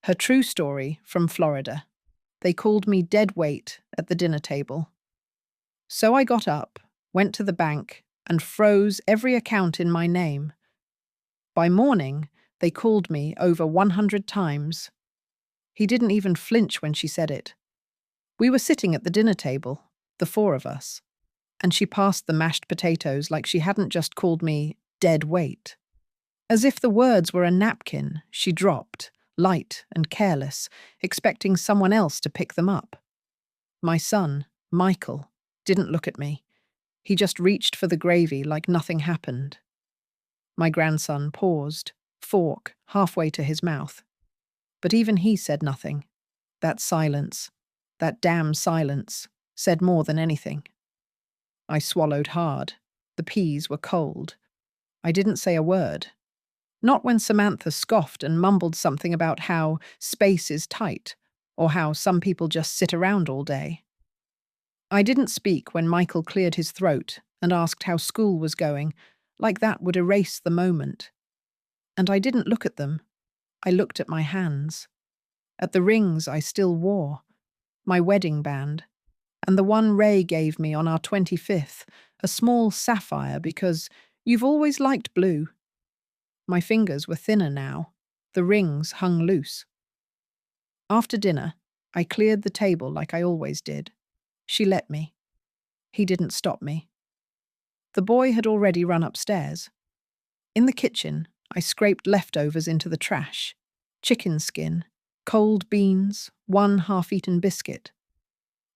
Her true story from Florida. They called me dead weight at the dinner table. So I got up, went to the bank, and froze every account in my name. By morning, they called me over 100 times. He didn't even flinch when she said it. We were sitting at the dinner table, the four of us, and she passed the mashed potatoes like she hadn't just called me dead weight. As if the words were a napkin, she dropped, light and careless, expecting someone else to pick them up. My son, Michael, didn't look at me. He just reached for the gravy like nothing happened. My grandson paused, fork halfway to his mouth. But even he said nothing. That silence, that damn silence, said more than anything. I swallowed hard. The peas were cold. I didn't say a word. Not when Samantha scoffed and mumbled something about how space is tight, or how some people just sit around all day. I didn't speak when Michael cleared his throat and asked how school was going, like that would erase the moment. And I didn't look at them. I looked at my hands, at the rings I still wore, my wedding band, and the one Ray gave me on our 25th, a small sapphire because you've always liked blue. My fingers were thinner now. The rings hung loose. After dinner, I cleared the table like I always did. She let me. He didn't stop me. The boy had already run upstairs. In the kitchen, I scraped leftovers into the trash. Chicken skin, cold beans, one half-eaten biscuit.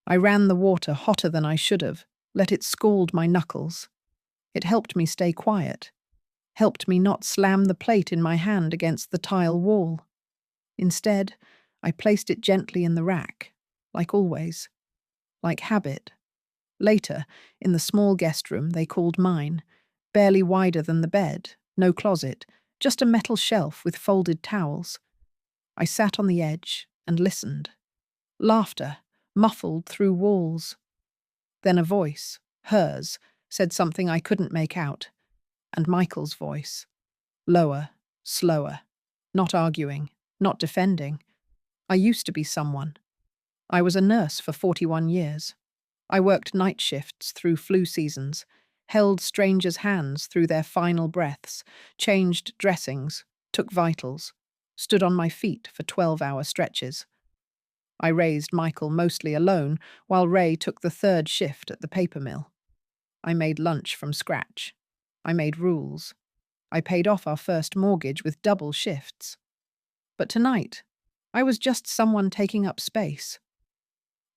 I ran the water hotter than I should have, let it scald my knuckles. It helped me stay quiet. Helped me not slam the plate in my hand against the tile wall. Instead, I placed it gently in the rack, like always, like habit. Later, in the small guest room they called mine, barely wider than the bed, no closet, just a metal shelf with folded towels. I sat on the edge and listened. Laughter, muffled through walls. Then a voice, hers, said something I couldn't make out. And Michael's voice. Lower, slower. Not arguing, not defending. I used to be someone. I was a nurse for 41 years. I worked night shifts through flu seasons, held strangers' hands through their final breaths, changed dressings, took vitals, stood on my feet for 12-hour stretches. I raised Michael mostly alone, while Ray took the third shift at the paper mill. I made lunch from scratch. I made rules. I paid off our first mortgage with double shifts. But tonight, I was just someone taking up space.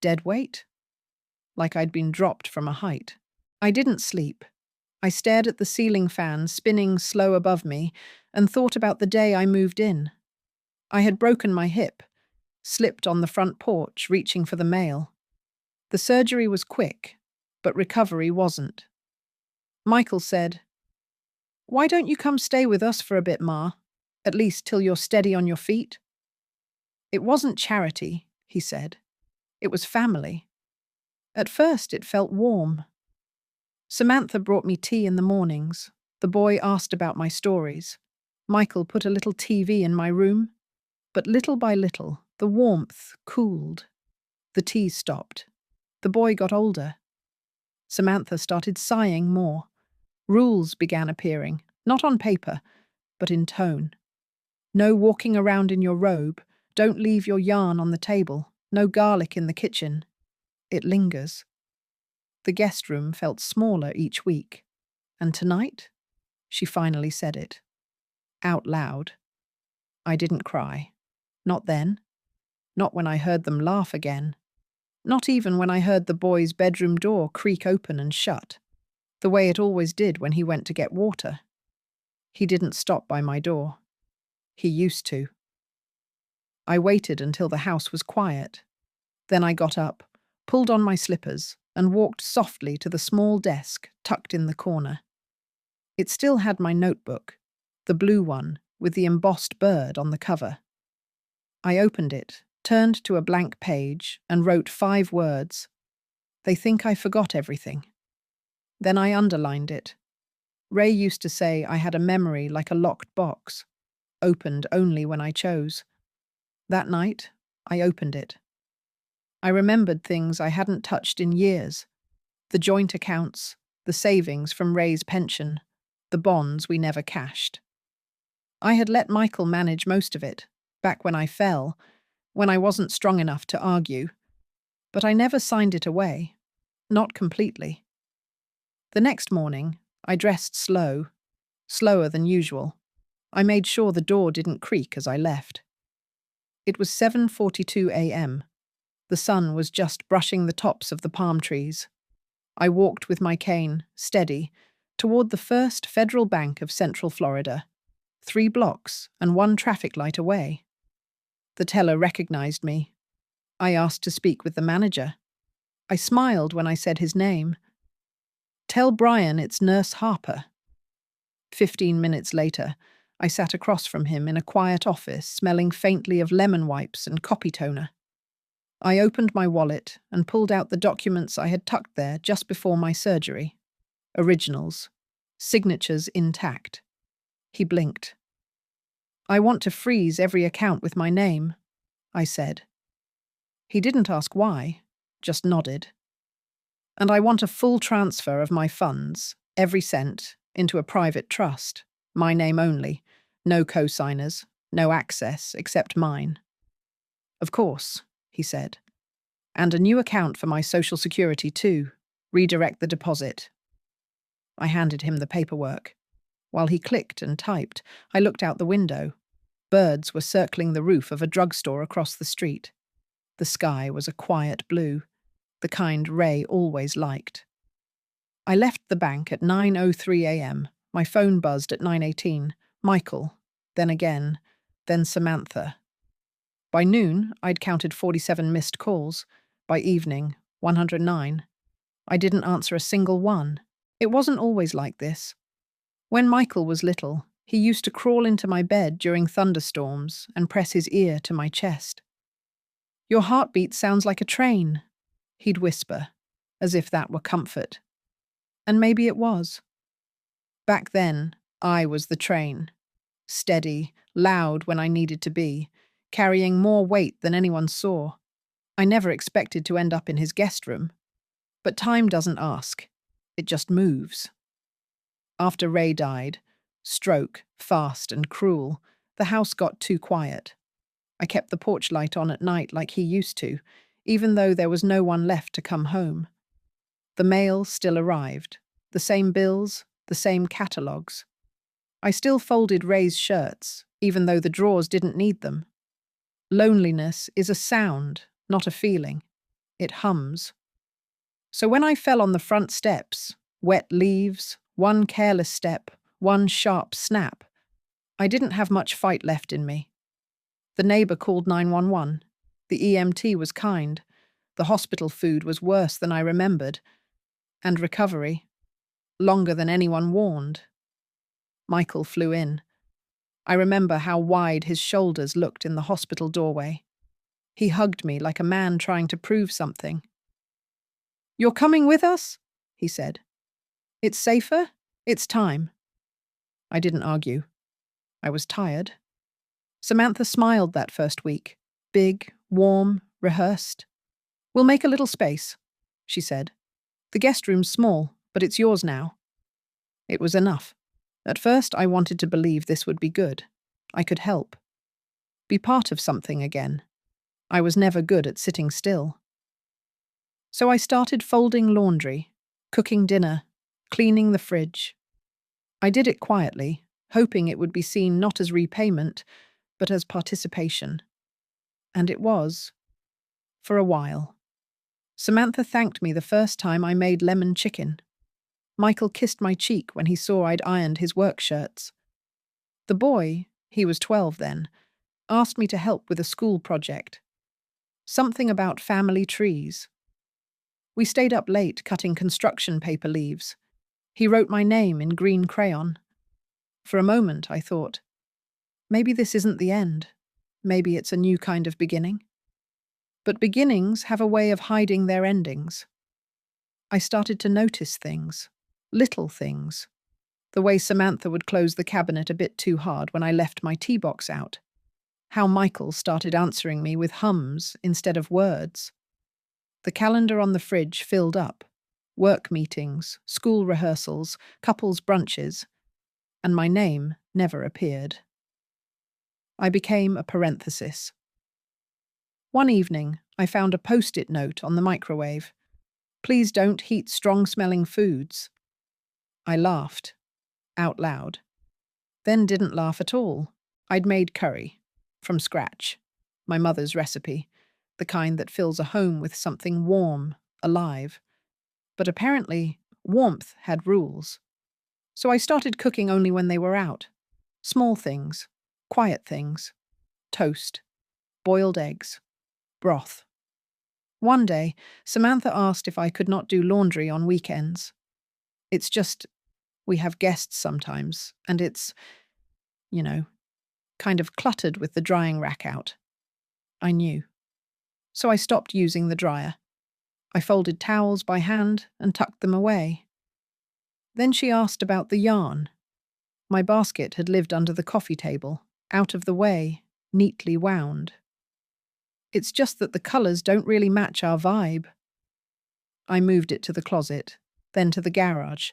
Dead weight? Like I'd been dropped from a height. I didn't sleep. I stared at the ceiling fan spinning slow above me and thought about the day I moved in. I had broken my hip, slipped on the front porch reaching for the mail. The surgery was quick, but recovery wasn't. Michael said, "Why don't you come stay with us for a bit, Ma? At least till you're steady on your feet?" It wasn't charity, he said. It was family. At first it felt warm. Samantha brought me tea in the mornings. The boy asked about my stories. Michael put a little TV in my room. But little by little, the warmth cooled. The tea stopped. The boy got older. Samantha started sighing more. Rules began appearing, not on paper, but in tone. No walking around in your robe. Don't leave your yarn on the table. No garlic in the kitchen. It lingers. The guest room felt smaller each week. And tonight, she finally said it. Out loud. I didn't cry. Not then. Not when I heard them laugh again. Not even when I heard the boy's bedroom door creak open and shut, the way it always did when he went to get water. He didn't stop by my door. He used to. I waited until the house was quiet. Then I got up, pulled on my slippers, and walked softly to the small desk tucked in the corner. It still had my notebook, the blue one with the embossed bird on the cover. I opened it, turned to a blank page, and wrote 5 words. They think I forgot everything. Then I underlined it. Ray used to say I had a memory like a locked box, opened only when I chose. That night, I opened it. I remembered things I hadn't touched in years. The joint accounts, the savings from Ray's pension, the bonds we never cashed. I had let Michael manage most of it, back when I fell, when I wasn't strong enough to argue. But I never signed it away. Not completely. The next morning, I dressed slower than usual. I made sure the door didn't creak as I left. It was 7:42 a.m. The sun was just brushing the tops of the palm trees. I walked with my cane, steady, toward the First Federal Bank of Central Florida, 3 blocks and 1 traffic light away. The teller recognized me. I asked to speak with the manager. I smiled when I said his name. "Tell Brian it's Nurse Harper." 15 minutes later, I sat across from him in a quiet office, smelling faintly of lemon wipes and copy toner. I opened my wallet and pulled out the documents I had tucked there just before my surgery. Originals. Signatures intact. He blinked. "I want to freeze every account with my name," I said. He didn't ask why, just nodded. "And I want a full transfer of my funds, every cent, into a private trust, my name only, no co-signers, no access except mine." "Of course," he said. "And a new account for my Social Security too. Redirect the deposit." I handed him the paperwork. While he clicked and typed, I looked out the window. Birds were circling the roof of a drugstore across the street. The sky was a quiet blue, the kind Ray always liked. I left the bank at 9:03 a.m. My phone buzzed at 9:18. Michael, then again, then Samantha. By noon, I'd counted 47 missed calls. By evening, 109. I didn't answer a single one. It wasn't always like this. When Michael was little, he used to crawl into my bed during thunderstorms and press his ear to my chest. "Your heartbeat sounds like a train," he'd whisper, as if that were comfort. And maybe it was. Back then, I was the train. Steady, loud when I needed to be, carrying more weight than anyone saw. I never expected to end up in his guest room. But time doesn't ask. It just moves. After Ray died, stroke, fast and cruel, the house got too quiet. I kept the porch light on at night like he used to, even though there was no one left to come home. The mail still arrived. The same bills, the same catalogues. I still folded Ray's shirts, even though the drawers didn't need them. Loneliness is a sound, not a feeling. It hums. So when I fell on the front steps, wet leaves, one careless step, one sharp snap, I didn't have much fight left in me. The neighbor called 911. The EMT was kind. The hospital food was worse than I remembered. And recovery, longer than anyone warned. Michael flew in. I remember how wide his shoulders looked in the hospital doorway. He hugged me like a man trying to prove something. "You're coming with us?" he said. "It's safer. It's time." I didn't argue. I was tired. Samantha smiled that first week. Big, warm, rehearsed. "We'll make a little space," she said. "The guest room's small, but it's yours now." It was enough. At first, I wanted to believe this would be good. I could help. Be part of something again. I was never good at sitting still. So I started folding laundry, cooking dinner, cleaning the fridge. I did it quietly, hoping it would be seen not as repayment, but as participation. And it was. For a while. Samantha thanked me the first time I made lemon chicken. Michael kissed my cheek when he saw I'd ironed his work shirts. The boy, he was 12 then, asked me to help with a school project. Something about family trees. We stayed up late cutting construction paper leaves. He wrote my name in green crayon. For a moment, I thought, maybe this isn't the end. Maybe it's a new kind of beginning. But beginnings have a way of hiding their endings. I started to notice things. Little things. The way Samantha would close the cabinet a bit too hard when I left my tea box out. How Michael started answering me with hums instead of words. The calendar on the fridge filled up. Work meetings, school rehearsals, couples brunches, and my name never appeared. I became a parenthesis. One evening, I found a post-it note on the microwave. Please don't heat strong-smelling foods. I laughed, out loud. Then didn't laugh at all. I'd made curry, from scratch, my mother's recipe, the kind that fills a home with something warm, alive. But apparently, warmth had rules. So I started cooking only when they were out. Small things, quiet things, toast, boiled eggs, broth. One day, Samantha asked if I could not do laundry on weekends. It's just, we have guests sometimes, and it's, you know, kind of cluttered with the drying rack out. I knew. So I stopped using the dryer. I folded towels by hand and tucked them away. Then she asked about the yarn. My basket had lived under the coffee table, out of the way, neatly wound. It's just that the colours don't really match our vibe. I moved it to the closet, then to the garage.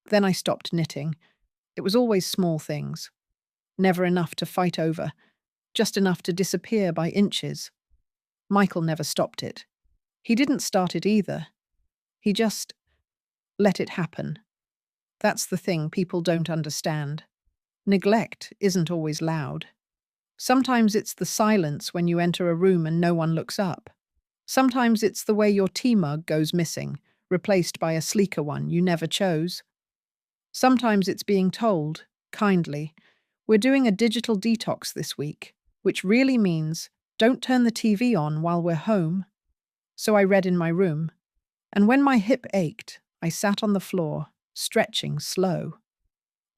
Then I stopped knitting. It was always small things. Never enough to fight over, just enough to disappear by inches. Michael never stopped it. He didn't start it either. He just let it happen. That's the thing people don't understand. Neglect isn't always loud. Sometimes it's the silence when you enter a room and no one looks up. Sometimes it's the way your tea mug goes missing, replaced by a sleeker one you never chose. Sometimes it's being told, kindly, we're doing a digital detox this week, which really means don't turn the TV on while we're home. So I read in my room, and when my hip ached, I sat on the floor, stretching slow.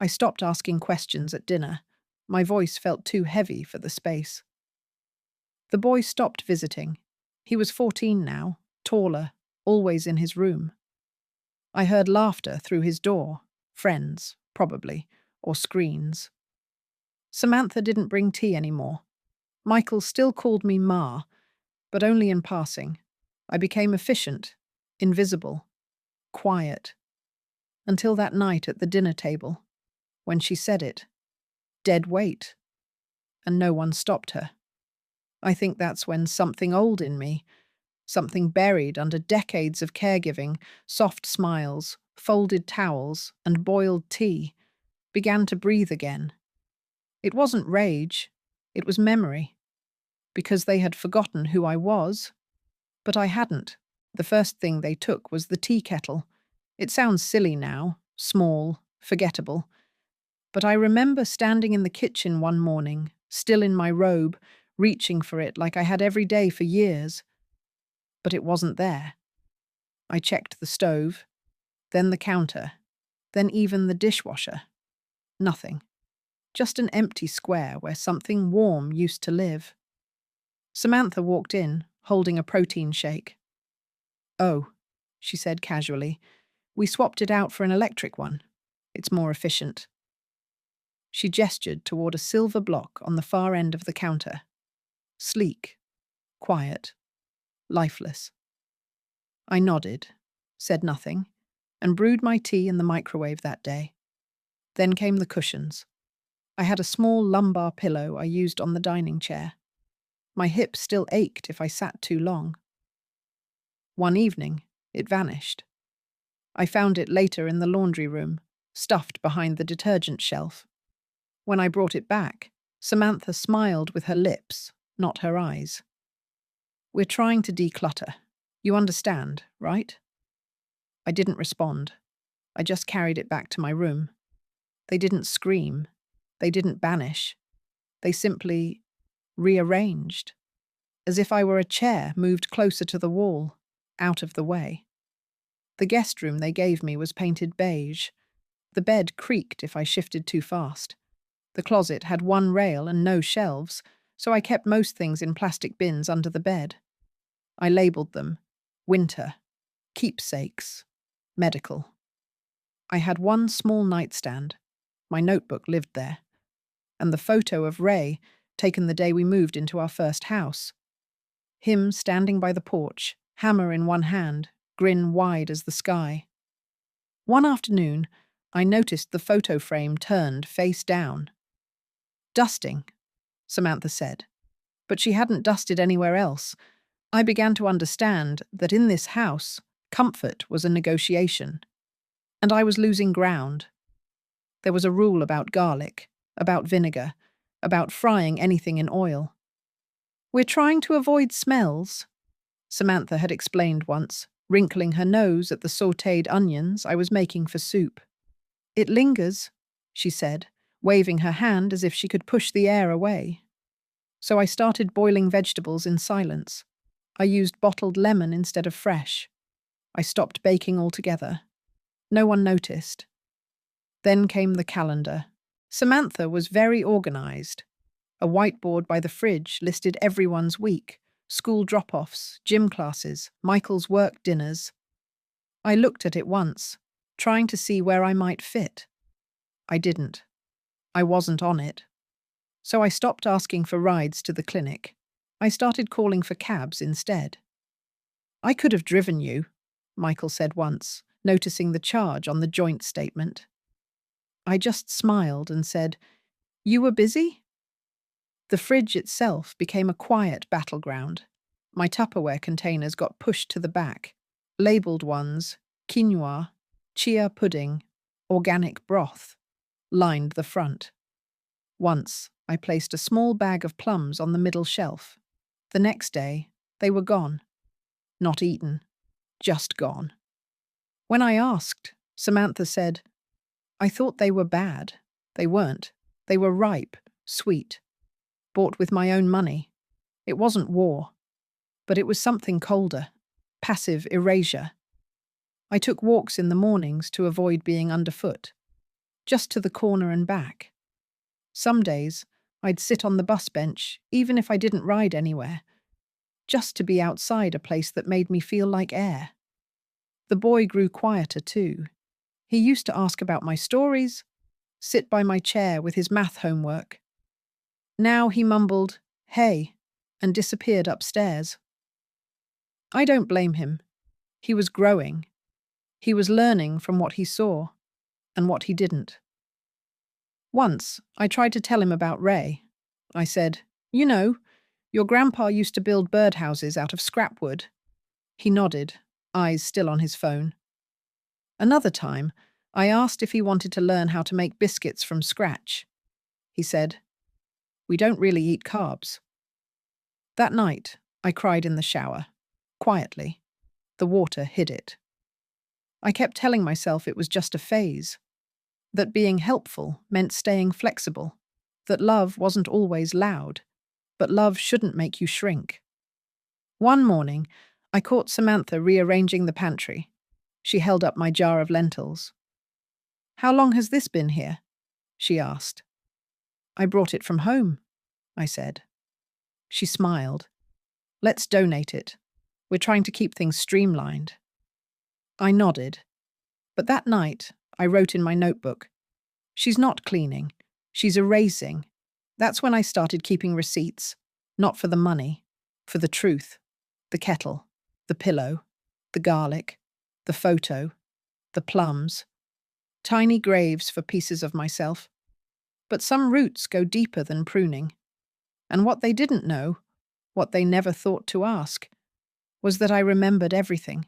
I stopped asking questions at dinner. My voice felt too heavy for the space. The boy stopped visiting. He was 14 now, taller, always in his room. I heard laughter through his door. Friends, probably, or screens. Samantha didn't bring tea anymore. Michael still called me Ma, but only in passing. I became efficient, invisible, quiet. Until that night at the dinner table, when she said it. Dead weight. And no one stopped her. I think that's when something old in me, something buried under decades of caregiving, soft smiles, folded towels, and boiled tea, began to breathe again. It wasn't rage, it was memory. Because they had forgotten who I was. But I hadn't. The first thing they took was the tea kettle. It sounds silly now, small, forgettable. But I remember standing in the kitchen one morning, still in my robe, reaching for it like I had every day for years. But it wasn't there. I checked the stove, then the counter, then even the dishwasher. Nothing. Just an empty square where something warm used to live. Samantha walked in, holding a protein shake. "Oh," she said casually, "we swapped it out for an electric one. It's more efficient." She gestured toward a silver block on the far end of the counter. Sleek, quiet, lifeless. I nodded, said nothing, and brewed my tea in the microwave that day. Then came the cushions. I had a small lumbar pillow I used on the dining chair. My hip still ached if I sat too long. One evening, it vanished. I found it later in the laundry room, stuffed behind the detergent shelf. When I brought it back, Samantha smiled with her lips, not her eyes. "We're trying to declutter. You understand, right?" I didn't respond. I just carried it back to my room. They didn't scream. They didn't banish. They simply rearranged, as if I were a chair moved closer to the wall, out of the way. The guest room they gave me was painted beige. The bed creaked if I shifted too fast. The closet had one rail and no shelves, so I kept most things in plastic bins under the bed. I labelled them winter, keepsakes, medical. I had one small nightstand. My notebook lived there. And the photo of Ray, taken the day we moved into our first house. Him standing by the porch, hammer in one hand, grin wide as the sky. One afternoon, I noticed the photo frame turned face down. "Dusting," Samantha said. But she hadn't dusted anywhere else. I began to understand that in this house, comfort was a negotiation. And I was losing ground. There was a rule about garlic, about vinegar, about frying anything in oil. "We're trying to avoid smells," Samantha had explained once, wrinkling her nose at the sautéed onions I was making for soup. "It lingers," she said, waving her hand as if she could push the air away. So I started boiling vegetables in silence. I used bottled lemon instead of fresh. I stopped baking altogether. No one noticed. Then came the calendar. Samantha was very organized. A whiteboard by the fridge listed everyone's week, school drop-offs, gym classes, Michael's work dinners. I looked at it once, trying to see where I might fit. I didn't. I wasn't on it. So I stopped asking for rides to the clinic. I started calling for cabs instead. "I could have driven you," Michael said once, noticing the charge on the joint statement. I just smiled and said, "You were busy?" The fridge itself became a quiet battleground. My Tupperware containers got pushed to the back. Labeled ones, quinoa, chia pudding, organic broth, lined the front. Once, I placed a small bag of plums on the middle shelf. The next day, they were gone. Not eaten, just gone. When I asked, Samantha said, "I thought they were bad. They weren't. They were ripe, sweet. Bought with my own money. It wasn't war. But it was something colder. Passive erasure. I took walks in the mornings to avoid being underfoot. Just to the corner and back. Some days, I'd sit on the bus bench, even if I didn't ride anywhere. Just to be outside a place that made me feel like air." The boy grew quieter too. He used to ask about my stories, sit by my chair with his math homework. Now he mumbled, "Hey," and disappeared upstairs. I don't blame him. He was growing. He was learning from what he saw and what he didn't. Once, I tried to tell him about Ray. I said, "You know, your grandpa used to build birdhouses out of scrap wood." He nodded, eyes still on his phone. Another time, I asked if he wanted to learn how to make biscuits from scratch. He said, "We don't really eat carbs." That night, I cried in the shower, quietly. The water hid it. I kept telling myself it was just a phase, that being helpful meant staying flexible, that love wasn't always loud, but love shouldn't make you shrink. One morning, I caught Samantha rearranging the pantry. She held up my jar of lentils. "How long has this been here?" she asked. "I brought it from home," I said. She smiled. "Let's donate it. We're trying to keep things streamlined." I nodded. But that night, I wrote in my notebook, "She's not cleaning. She's erasing." That's when I started keeping receipts, not for the money, for the truth, the kettle, the pillow, the garlic, the photo, the plums, tiny graves for pieces of myself. But some roots go deeper than pruning. And what they didn't know, what they never thought to ask, was that I remembered everything,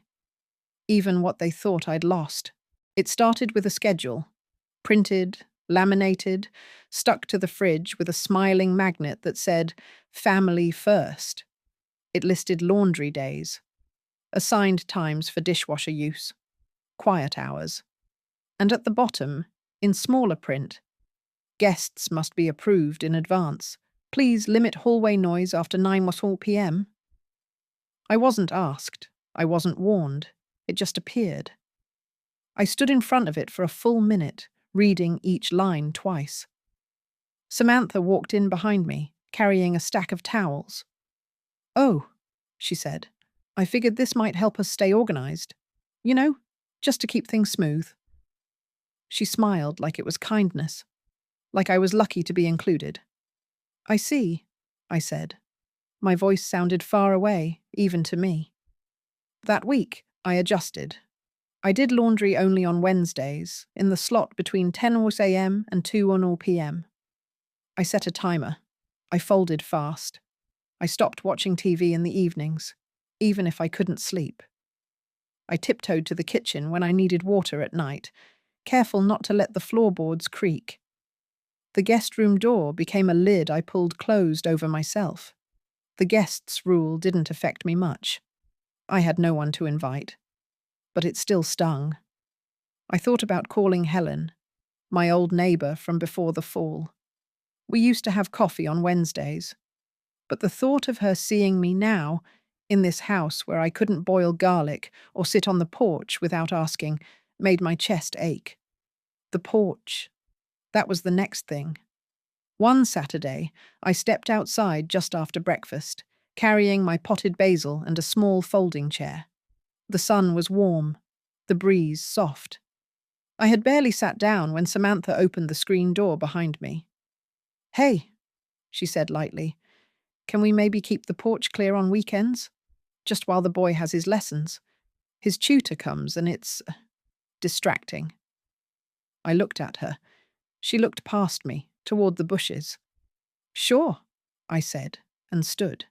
even what they thought I'd lost. It started with a schedule, printed, laminated, stuck to the fridge with a smiling magnet that said, "Family first." It listed laundry days, assigned times for dishwasher use, quiet hours. And at the bottom, in smaller print, "Guests must be approved in advance. Please limit hallway noise after 9 p.m. I wasn't asked. I wasn't warned. It just appeared. I stood in front of it for a full minute, reading each line twice. Samantha walked in behind me, carrying a stack of towels. "Oh," she said, "I figured this might help us stay organized. You know, just to keep things smooth." She smiled like it was kindness, like I was lucky to be included. I see, I said. My voice sounded far away, even to me. That week, I adjusted. I did laundry only on Wednesdays, in the slot between 10 a.m. and 2 p.m. I set a timer. I folded fast. I stopped watching TV in the evenings, even if I couldn't sleep. I tiptoed to the kitchen when I needed water at night, careful not to let the floorboards creak. The guest room door became a lid I pulled closed over myself. The guests' rule didn't affect me much. I had no one to invite, but it still stung. I thought about calling Helen, my old neighbour from before the fall. We used to have coffee on Wednesdays, but the thought of her seeing me now, in this house where I couldn't boil garlic or sit on the porch without asking, made my chest ache. The porch. That was the next thing. One Saturday, I stepped outside just after breakfast, carrying my potted basil and a small folding chair. The sun was warm, the breeze soft. I had barely sat down when Samantha opened the screen door behind me. "Hey," she said lightly, "can we maybe keep the porch clear on weekends? Just while the boy has his lessons. His tutor comes and it's distracting." I looked at her. She looked past me, toward the bushes. "Sure," I said, and stood.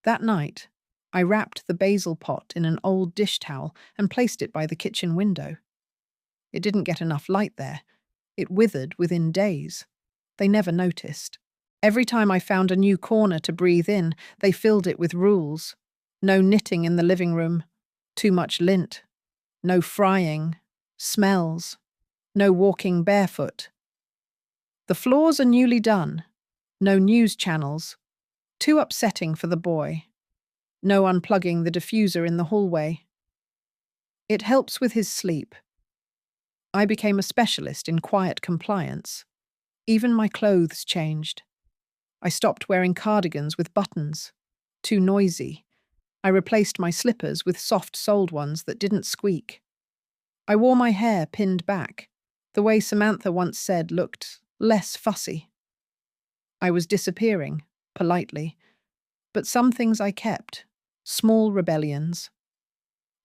That night, I wrapped the basil pot in an old dish towel and placed it by the kitchen window. It didn't get enough light there. It withered within days. They never noticed. Every time I found a new corner to breathe in, they filled it with rules. No knitting in the living room, too much lint, no frying, smells, no walking barefoot. The floors are newly done, no news channels, too upsetting for the boy, no unplugging the diffuser in the hallway. It helps with his sleep. I became a specialist in quiet compliance. Even my clothes changed. I stopped wearing cardigans with buttons, too noisy. I replaced my slippers with soft-soled ones that didn't squeak. I wore my hair pinned back, the way Samantha once said looked less fussy. I was disappearing, politely, but some things I kept, small rebellions.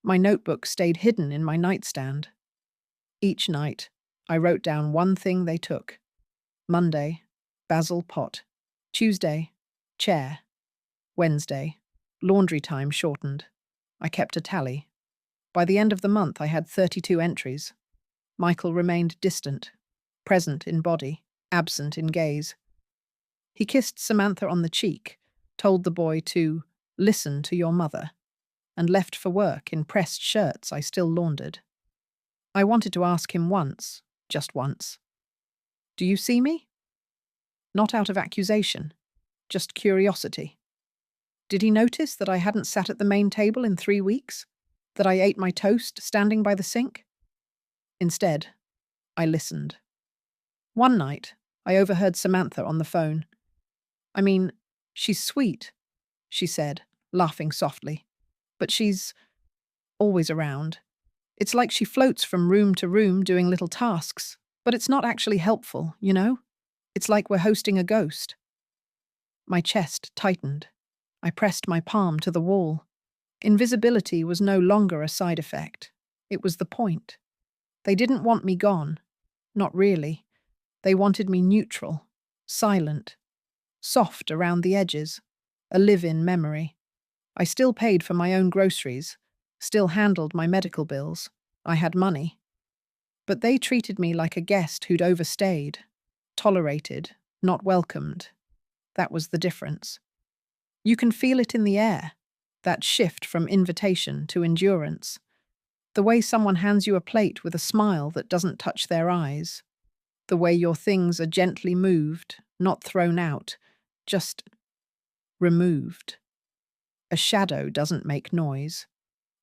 My notebook stayed hidden in my nightstand. Each night, I wrote down one thing they took. Monday, basil pot. Tuesday, chair. Wednesday, laundry time shortened. I kept a tally. By the end of the month, I had 32 entries. Michael remained distant, present in body, absent in gaze. He kissed Samantha on the cheek, told the boy to listen to your mother, and left for work in pressed shirts I still laundered. I wanted to ask him once, just once, "Do you see me?" Not out of accusation, just curiosity. Did he notice that I hadn't sat at the main table in 3 weeks? That I ate my toast standing by the sink? Instead, I listened. One night, I overheard Samantha on the phone. "I mean, she's sweet," she said, laughing softly. "But she's always around. It's like she floats from room to room doing little tasks, but it's not actually helpful, you know? It's like we're hosting a ghost." My chest tightened. I pressed my palm to the wall. Invisibility was no longer a side effect. It was the point. They didn't want me gone. Not really. They wanted me neutral, silent, soft around the edges, a live-in memory. I still paid for my own groceries, still handled my medical bills. I had money. But they treated me like a guest who'd overstayed, tolerated, not welcomed. That was the difference. You can feel it in the air, that shift from invitation to endurance. The way someone hands you a plate with a smile that doesn't touch their eyes. The way your things are gently moved, not thrown out, just removed. A shadow doesn't make noise.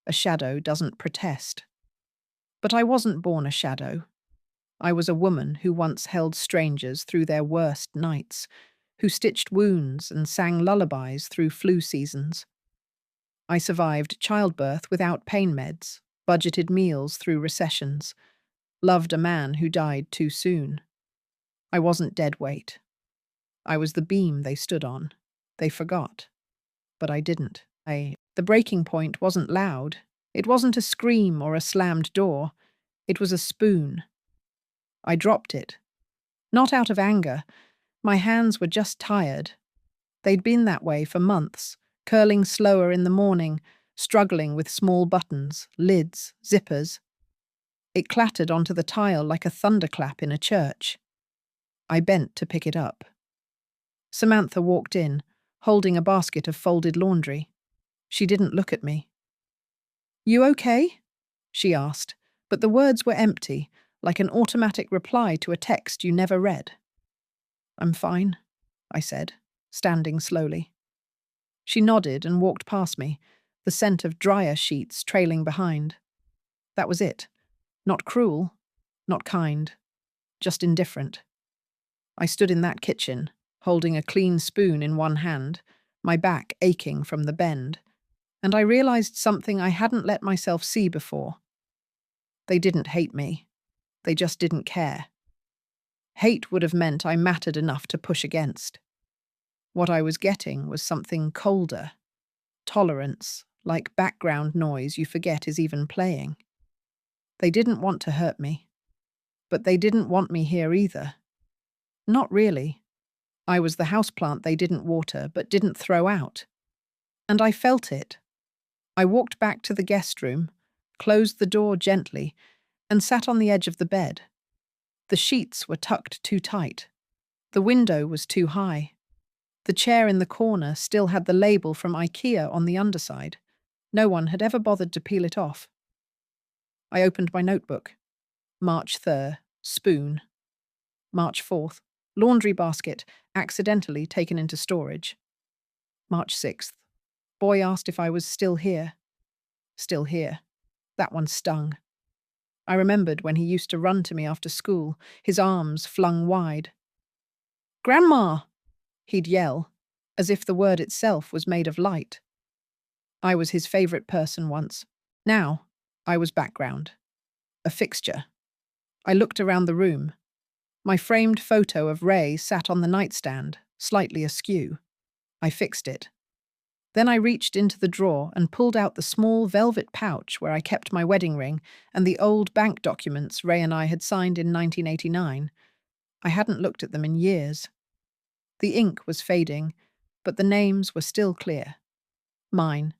A shadow doesn't protest. But I wasn't born a shadow. I was a woman who once held strangers through their worst nights, who stitched wounds and sang lullabies through flu seasons. I survived childbirth without pain meds, budgeted meals through recessions, loved a man who died too soon. I wasn't dead weight. I was the beam they stood on. They forgot. But I didn't. The breaking point wasn't loud. It wasn't a scream or a slammed door. It was a spoon. I dropped it. Not out of anger. My hands were just tired. They'd been that way for months, curling slower in the morning, struggling with small buttons, lids, zippers. It clattered onto the tile like a thunderclap in a church. I bent to pick it up. Samantha walked in, holding a basket of folded laundry. She didn't look at me. "You okay?" she asked, but the words were empty, like an automatic reply to a text you never read. "I'm fine," I said, standing slowly. She nodded and walked past me, the scent of dryer sheets trailing behind. That was it. Not cruel, not kind, just indifferent. I stood in that kitchen, holding a clean spoon in one hand, my back aching from the bend, and I realized something I hadn't let myself see before. They didn't hate me. They just didn't care. Hate would have meant I mattered enough to push against. What I was getting was something colder. Tolerance, like background noise you forget is even playing. They didn't want to hurt me. But they didn't want me here either. Not really. I was the houseplant they didn't water but didn't throw out. And I felt it. I walked back to the guest room, closed the door gently, and sat on the edge of the bed. The sheets were tucked too tight. The window was too high. The chair in the corner still had the label from IKEA on the underside. No one had ever bothered to peel it off. I opened my notebook. March 3rd, spoon. March 4th, laundry basket, accidentally taken into storage. March 6th, boy asked if I was still here. Still here. That one stung. I remembered when he used to run to me after school, his arms flung wide. "Grandma!" he'd yell, as if the word itself was made of light. I was his favourite person once. Now, I was background. A fixture. I looked around the room. My framed photo of Ray sat on the nightstand, slightly askew. I fixed it. Then I reached into the drawer and pulled out the small velvet pouch where I kept my wedding ring and the old bank documents Ray and I had signed in 1989. I hadn't looked at them in years. The ink was fading, but the names were still clear. Mine,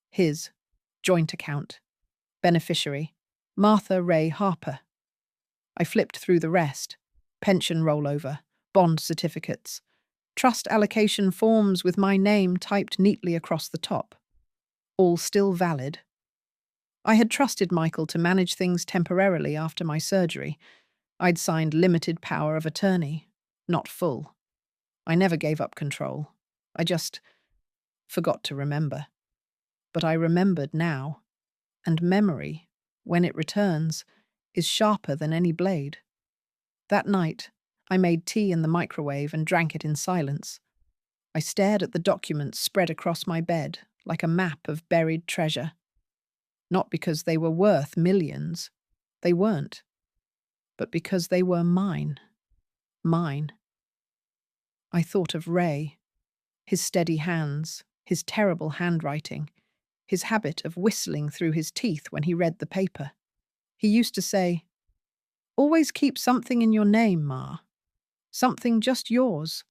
his, joint account, beneficiary, Martha Ray Harper. I flipped through the rest. Pension rollover, bond certificates, trust allocation forms with my name typed neatly across the top. All still valid. I had trusted Michael to manage things temporarily after my surgery. I'd signed limited power of attorney, not full. I never gave up control. I just forgot to remember. But I remembered now, and memory, when it returns, is sharper than any blade. That night, I made tea in the microwave and drank it in silence. I stared at the documents spread across my bed, like a map of buried treasure. Not because they were worth millions. They weren't. But because they were mine. Mine. I thought of Ray, his steady hands, his terrible handwriting, his habit of whistling through his teeth when he read the paper. He used to say, "Always keep something in your name, Ma. Something just yours.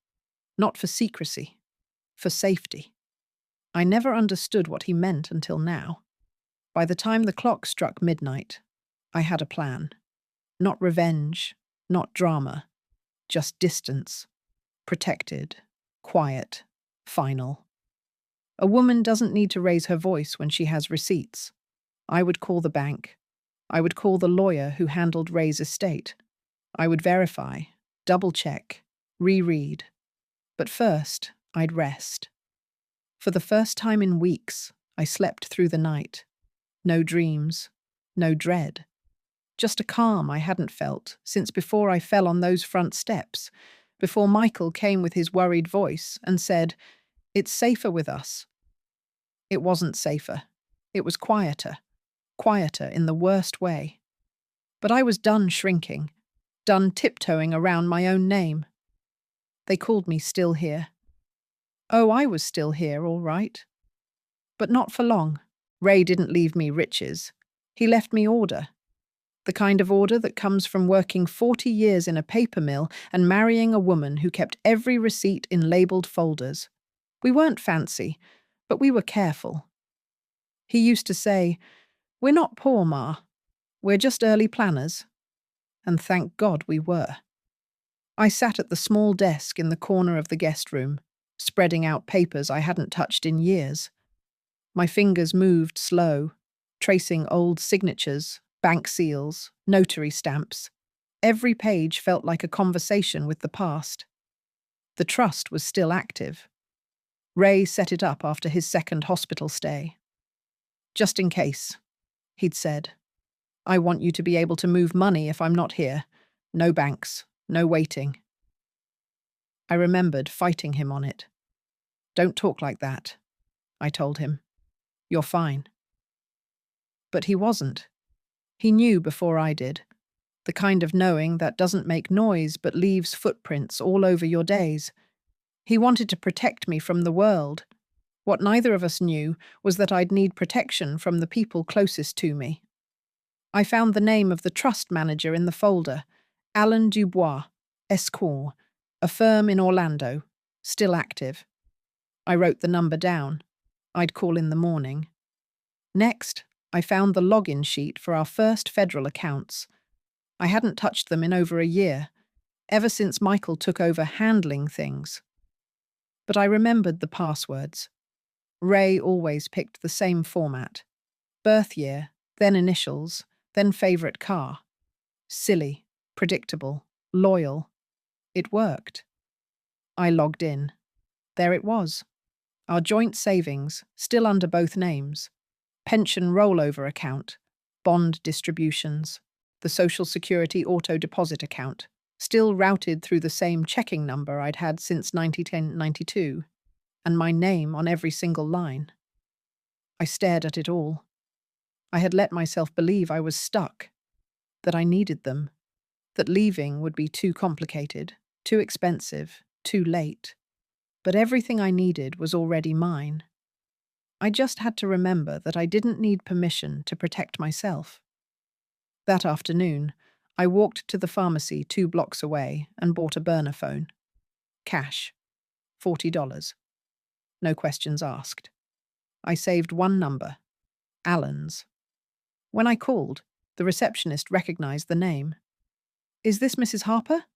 Not for secrecy. For safety." I never understood what he meant until now. By the time the clock struck midnight, I had a plan. Not revenge, not drama, just distance. Protected, quiet, final. A woman doesn't need to raise her voice when she has receipts. I would call the bank. I would call the lawyer who handled Ray's estate. I would verify, double-check, reread. But first, I'd rest. For the first time in weeks, I slept through the night. No dreams, no dread. Just a calm I hadn't felt since before I fell on those front steps, before Michael came with his worried voice and said, "It's safer with us." It wasn't safer. It was quieter. Quieter in the worst way. But I was done shrinking, done tiptoeing around my own name. They called me still here. Oh, I was still here, all right. But not for long. Ray didn't leave me riches. He left me order. The kind of order that comes from working 40 years in a paper mill and marrying a woman who kept every receipt in labelled folders. We weren't fancy, but we were careful. He used to say, "We're not poor, Ma. We're just early planners." And thank God we were. I sat at the small desk in the corner of the guest room, spreading out papers I hadn't touched in years. My fingers moved slow, tracing old signatures, bank seals, notary stamps. Every page felt like a conversation with the past. The trust was still active. Ray set it up after his second hospital stay. "Just in case," he'd said. "I want you to be able to move money if I'm not here. No banks, no waiting." I remembered fighting him on it. "Don't talk like that," I told him. "You're fine." But he wasn't. He knew before I did. The kind of knowing that doesn't make noise but leaves footprints all over your days. He wanted to protect me from the world. What neither of us knew was that I'd need protection from the people closest to me. I found the name of the trust manager in the folder, Alan Dubois, Esquire, a firm in Orlando, still active. I wrote the number down. I'd call in the morning. Next, I found the login sheet for our first federal accounts. I hadn't touched them in over a year, ever since Michael took over handling things. But I remembered the passwords. Ray always picked the same format. Birth year, then initials, then favourite car. Silly, predictable, loyal. It worked. I logged in. There it was. Our joint savings, still under both names. Pension rollover account. Bond distributions. The Social Security auto deposit account, still routed through the same checking number I'd had since 1992, and my name on every single line. I stared at it all. I had let myself believe I was stuck, that I needed them, that leaving would be too complicated, too expensive, too late. But everything I needed was already mine. I just had to remember that I didn't need permission to protect myself. That afternoon, I walked to the pharmacy 2 blocks away and bought a burner phone. Cash. $40. No questions asked. I saved one number. Alan's. When I called, the receptionist recognized the name. "Is this Mrs. Harper?"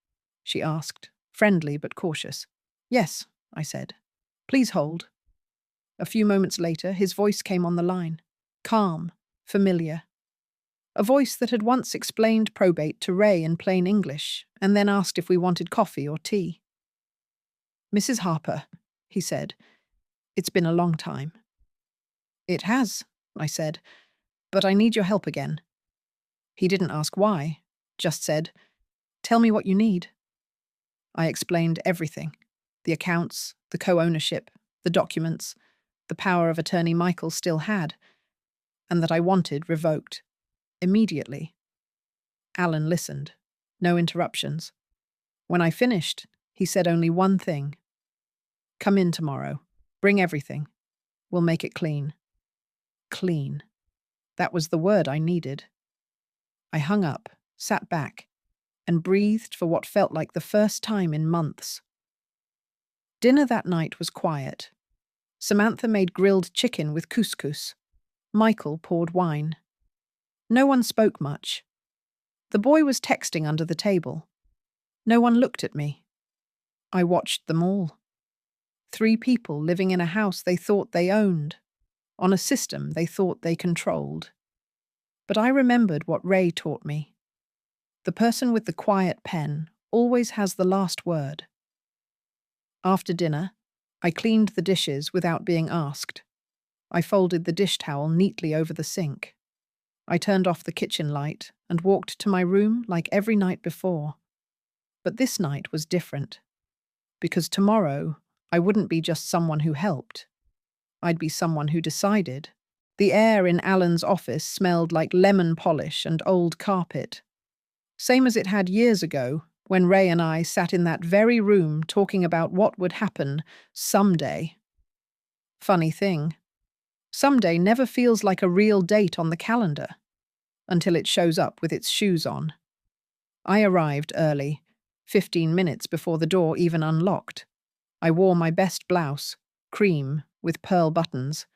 she asked, friendly but cautious. "Yes," I said. "Please hold." A few moments later, his voice came on the line. Calm, familiar. A voice that had once explained probate to Ray in plain English, and then asked if we wanted coffee or tea. "Mrs. Harper," he said, "it's been a long time." "It has," I said, "but I need your help again." He didn't ask why, just said, "Tell me what you need." I explained everything. The accounts, the co-ownership, the documents, the power of attorney Michael still had, and that I wanted revoked. Immediately. Alan listened. No interruptions. When I finished, he said only one thing. "Come in tomorrow. Bring everything. We'll make it clean." Clean. That was the word I needed. I hung up, sat back, and breathed for what felt like the first time in months. Dinner that night was quiet. Samantha made grilled chicken with couscous. Michael poured wine. No one spoke much. The boy was texting under the table. No one looked at me. I watched them all. 3 people living in a house they thought they owned, on a system they thought they controlled. But I remembered what Ray taught me. The person with the quiet pen always has the last word. After dinner, I cleaned the dishes without being asked. I folded the dish towel neatly over the sink. I turned off the kitchen light and walked to my room like every night before. But this night was different. Because tomorrow, I wouldn't be just someone who helped. I'd be someone who decided. The air in Alan's office smelled like lemon polish and old carpet. Same as it had years ago, when Ray and I sat in that very room talking about what would happen someday. Funny thing, someday never feels like a real date on the calendar until it shows up with its shoes on. I arrived early, 15 minutes before the door even unlocked. I wore my best blouse, cream with pearl buttons,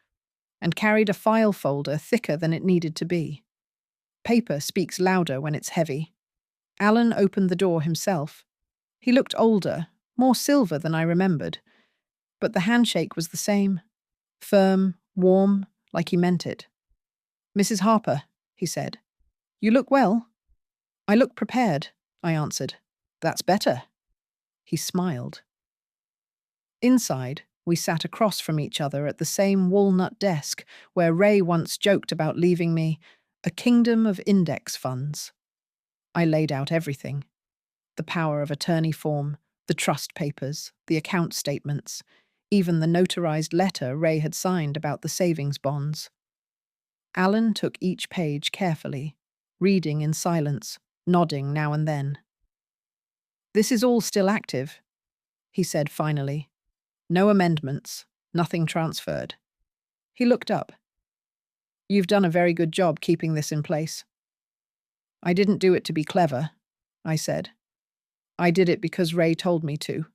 and carried a file folder thicker than it needed to be. Paper speaks louder when it's heavy. Alan opened the door himself. He looked older, more silver than I remembered, but the handshake was the same. Firm, warm, like he meant it. "Mrs. Harper," he said. "You look well." "I look prepared," I answered. "That's better." He smiled. Inside, we sat across from each other at the same walnut desk where Ray once joked about leaving me a kingdom of index funds. I laid out everything. The power of attorney form, the trust papers, the account statements, even the notarized letter Ray had signed about the savings bonds. Alan took each page carefully, reading in silence, nodding now and then. "This is all still active," he said finally. "No amendments, nothing transferred." He looked up. "You've done a very good job keeping this in place." "I didn't do it to be clever," I said. "I did it because Ray told me to."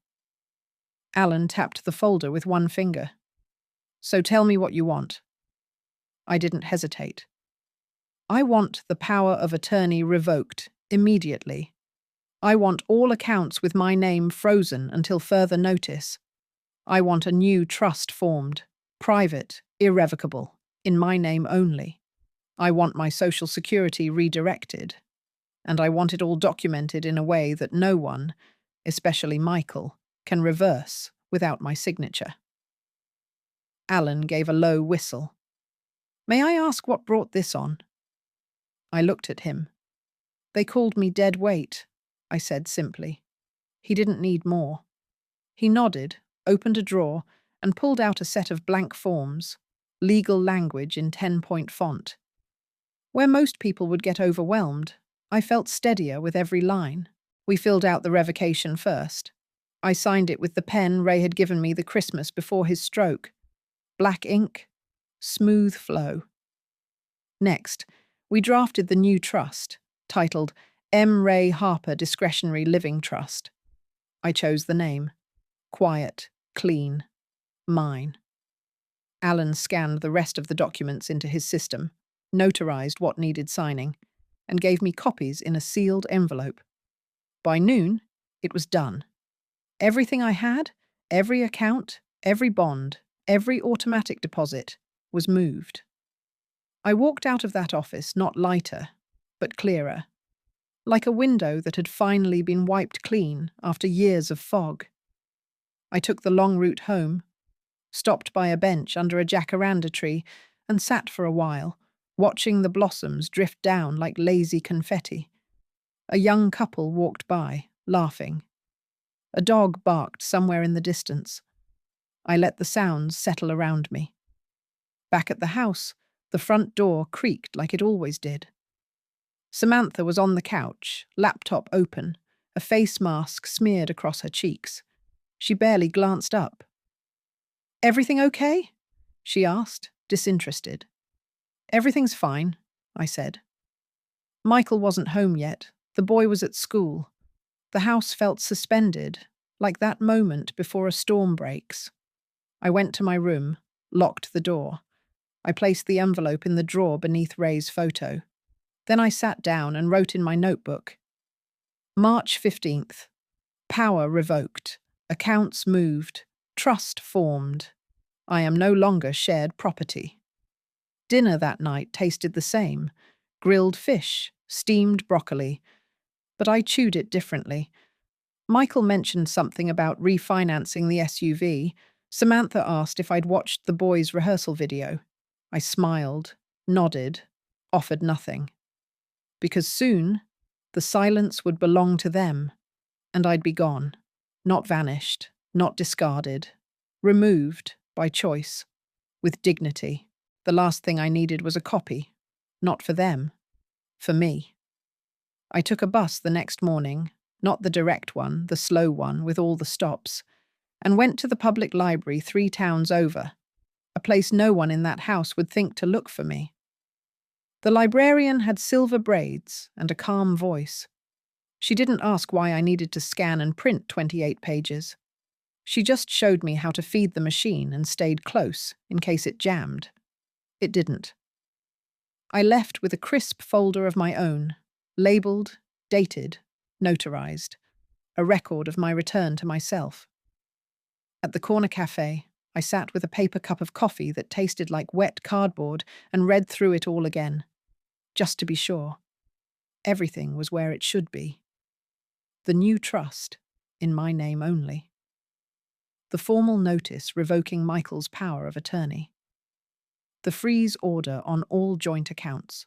Alan tapped the folder with one finger. "So tell me what you want." I didn't hesitate. "I want the power of attorney revoked, immediately. I want all accounts with my name frozen until further notice. I want a new trust formed, private, irrevocable, in my name only. I want my Social Security redirected. And I want it all documented in a way that no one, especially Michael, can reverse without my signature." Alan gave a low whistle. "May I ask what brought this on?" I looked at him. "They called me dead weight," I said simply. He didn't need more. He nodded, opened a drawer, and pulled out a set of blank forms, legal language in 10-point font. Where most people would get overwhelmed, I felt steadier with every line. We filled out the revocation first. I signed it with the pen Ray had given me the Christmas before his stroke. Black ink, smooth flow. Next, we drafted the new trust, titled M. Ray Harper Discretionary Living Trust. I chose the name. Quiet, clean, mine. Alan scanned the rest of the documents into his system, notarized what needed signing, and gave me copies in a sealed envelope. By noon, it was done. Everything I had, every account, every bond, every automatic deposit, was moved. I walked out of that office not lighter, but clearer, like a window that had finally been wiped clean after years of fog. I took the long route home, stopped by a bench under a jacaranda tree, and sat for a while, watching the blossoms drift down like lazy confetti. A young couple walked by, laughing. A dog barked somewhere in the distance. I let the sounds settle around me. Back at the house, the front door creaked like it always did. Samantha was on the couch, laptop open, a face mask smeared across her cheeks. She barely glanced up. "Everything okay?" she asked, disinterested. "Everything's fine," I said. Michael wasn't home yet. The boy was at school. The house felt suspended, like that moment before a storm breaks. I went to my room, locked the door. I placed the envelope in the drawer beneath Ray's photo. Then I sat down and wrote in my notebook. March 15th. Power revoked. Accounts moved. Trust formed. I am no longer shared property. Dinner that night tasted the same. Grilled fish, steamed broccoli. But I chewed it differently. Michael mentioned something about refinancing the SUV. Samantha asked if I'd watched the boys' rehearsal video. I smiled, nodded, offered nothing. Because soon, the silence would belong to them, and I'd be gone, not vanished, not discarded, removed by choice, with dignity. The last thing I needed was a copy, not for them, for me. I took a bus the next morning, not the direct one, the slow one with all the stops, and went to the public library 3 towns over, a place no one in that house would think to look for me. The librarian had silver braids and a calm voice. She didn't ask why I needed to scan and print 28 pages. She just showed me how to feed the machine and stayed close in case it jammed. It didn't. I left with a crisp folder of my own, labelled, dated, notarized, a record of my return to myself. At the corner cafe, I sat with a paper cup of coffee that tasted like wet cardboard and read through it all again, just to be sure. Everything was where it should be. The new trust, in my name only. The formal notice revoking Michael's power of attorney. The freeze order on all joint accounts.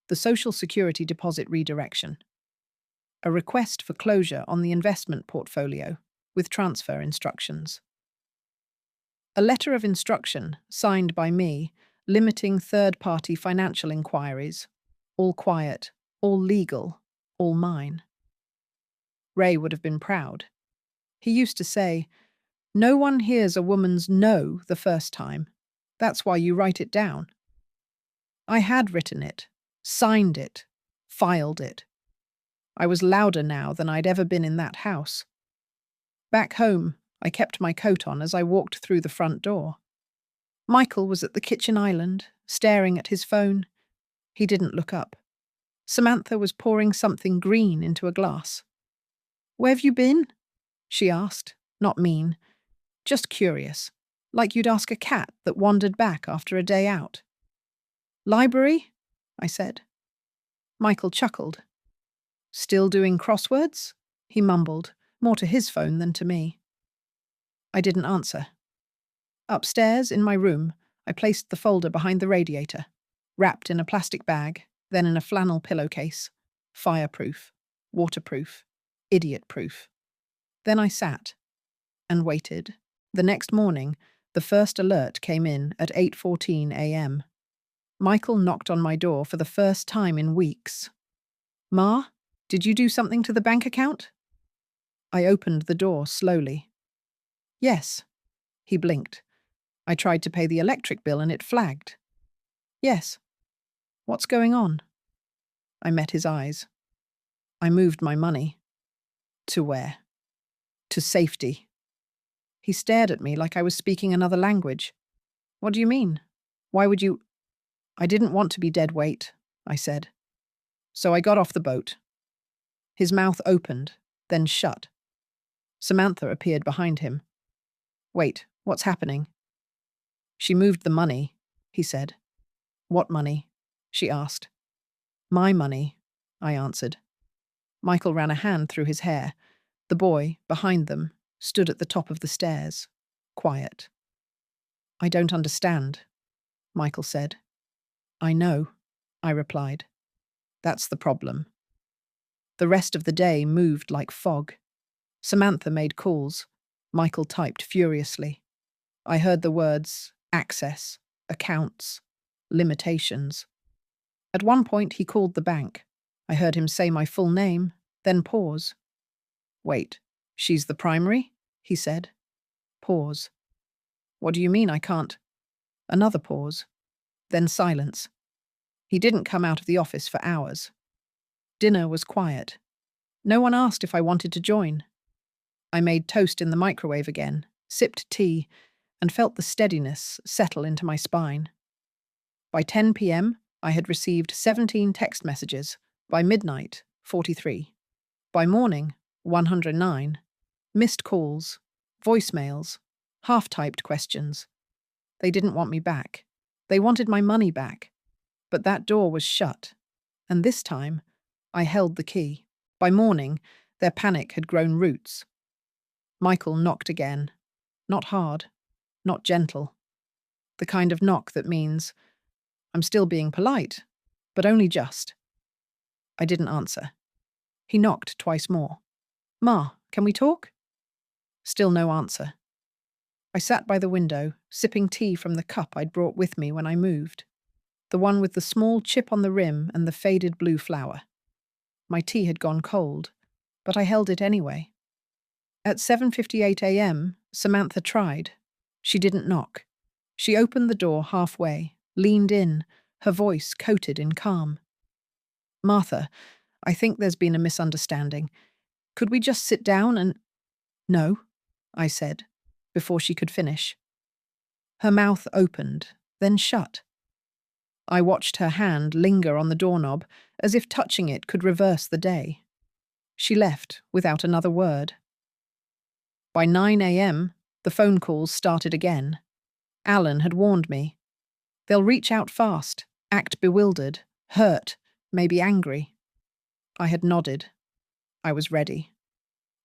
The Social Security deposit redirection. A request for closure on the investment portfolio with transfer instructions. A letter of instruction signed by me limiting third-party financial inquiries. All quiet, all legal, all mine. Ray would have been proud. He used to say, "No one hears a woman's no the first time. That's why you write it down." I had written it, signed it, filed it. I was louder now than I'd ever been in that house. Back home, I kept my coat on as I walked through the front door. Michael was at the kitchen island, staring at his phone. He didn't look up. Samantha was pouring something green into a glass. "Where've you been?" she asked, not mean, just curious, like you'd ask a cat that wandered back after a day out. "Library?" I said. Michael chuckled. "Still doing crosswords?" he mumbled, more to his phone than to me. I didn't answer. Upstairs, in my room, I placed the folder behind the radiator, wrapped in a plastic bag, then in a flannel pillowcase. Fireproof, waterproof, idiot-proof. Then I sat and waited. The next morning, the first alert came in at 8:14 a.m. Michael knocked on my door for the first time in weeks. "Ma, did you do something to the bank account?" I opened the door slowly. "Yes." He blinked. "I tried to pay the electric bill and it flagged." "Yes." "What's going on?" I met his eyes. "I moved my money." "To where?" "To safety." He stared at me like I was speaking another language. "What do you mean? Why would you—" "I didn't want to be dead weight," I said. "So I got off the boat." His mouth opened, then shut. Samantha appeared behind him. "Wait, what's happening?" "She moved the money," he said. "What money?" she asked. "My money," I answered. Michael ran a hand through his hair. The boy, behind them, stood at the top of the stairs, quiet. "I don't understand," Michael said. "I know," I replied. "That's the problem." The rest of the day moved like fog. Samantha made calls. Michael typed furiously. I heard the words access, accounts, limitations. At one point he called the bank. I heard him say my full name, then pause. "Wait, she's the primary?" he said. Pause. "What do you mean I can't?" Another pause. Then silence. He didn't come out of the office for hours. Dinner was quiet. No one asked if I wanted to join. I made toast in the microwave again, sipped tea, and felt the steadiness settle into my spine. By 10 p.m., I had received 17 text messages. By midnight, 43. By morning, 109. Missed calls, voicemails, half-typed questions. They didn't want me back. They wanted my money back. But that door was shut, and this time, I held the key. By morning, their panic had grown roots. Michael knocked again. Not hard, not gentle. The kind of knock that means, I'm still being polite, but only just. I didn't answer. He knocked twice more. "Ma, can we talk?" Still no answer. I sat by the window, sipping tea from the cup I'd brought with me when I moved. The one with the small chip on the rim and the faded blue flower. My tea had gone cold. but I held it anyway. At 7:58 a.m., Samantha tried. She didn't knock. She opened the door halfway, leaned in, her voice coated in calm. "Martha, I think there's been a misunderstanding. Could we just sit down and—" "No," I said, before she could finish. Her mouth opened, then shut. I watched her hand linger on the doorknob, as if touching it could reverse the day. She left without another word. By 9 a.m., the phone calls started again. Alan had warned me. They'll reach out fast, act bewildered, hurt, maybe angry. I had nodded. I was ready.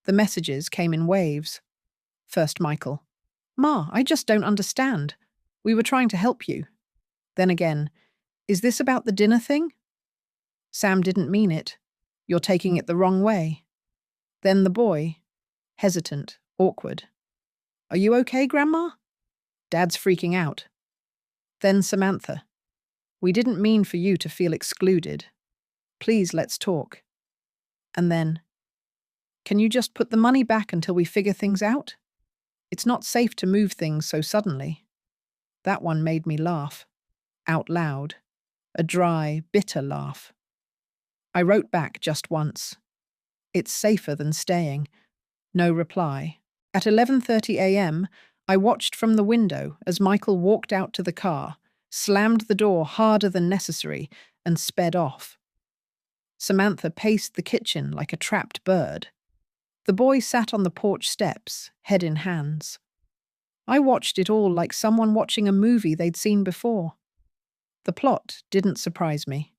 The messages came in waves. First Michael. "Ma, I just don't understand. We were trying to help you." Then again, "Is this about the dinner thing?" "Sam didn't mean it. You're taking it the wrong way." Then the boy, hesitant, awkward. "Are you okay, Grandma?" "Dad's freaking out." Then Samantha. "We didn't mean for you to feel excluded. Please, let's talk." And then, "Can you just put the money back until we figure things out? It's not safe to move things so suddenly." That one made me laugh. Out loud. A dry, bitter laugh. I wrote back just once. "It's safer than staying." No reply. At 11:30 a.m., I watched from the window as Michael walked out to the car, slammed the door harder than necessary, and sped off. Samantha paced the kitchen like a trapped bird. The boy sat on the porch steps, head in hands. I watched it all like someone watching a movie they'd seen before. The plot didn't surprise me,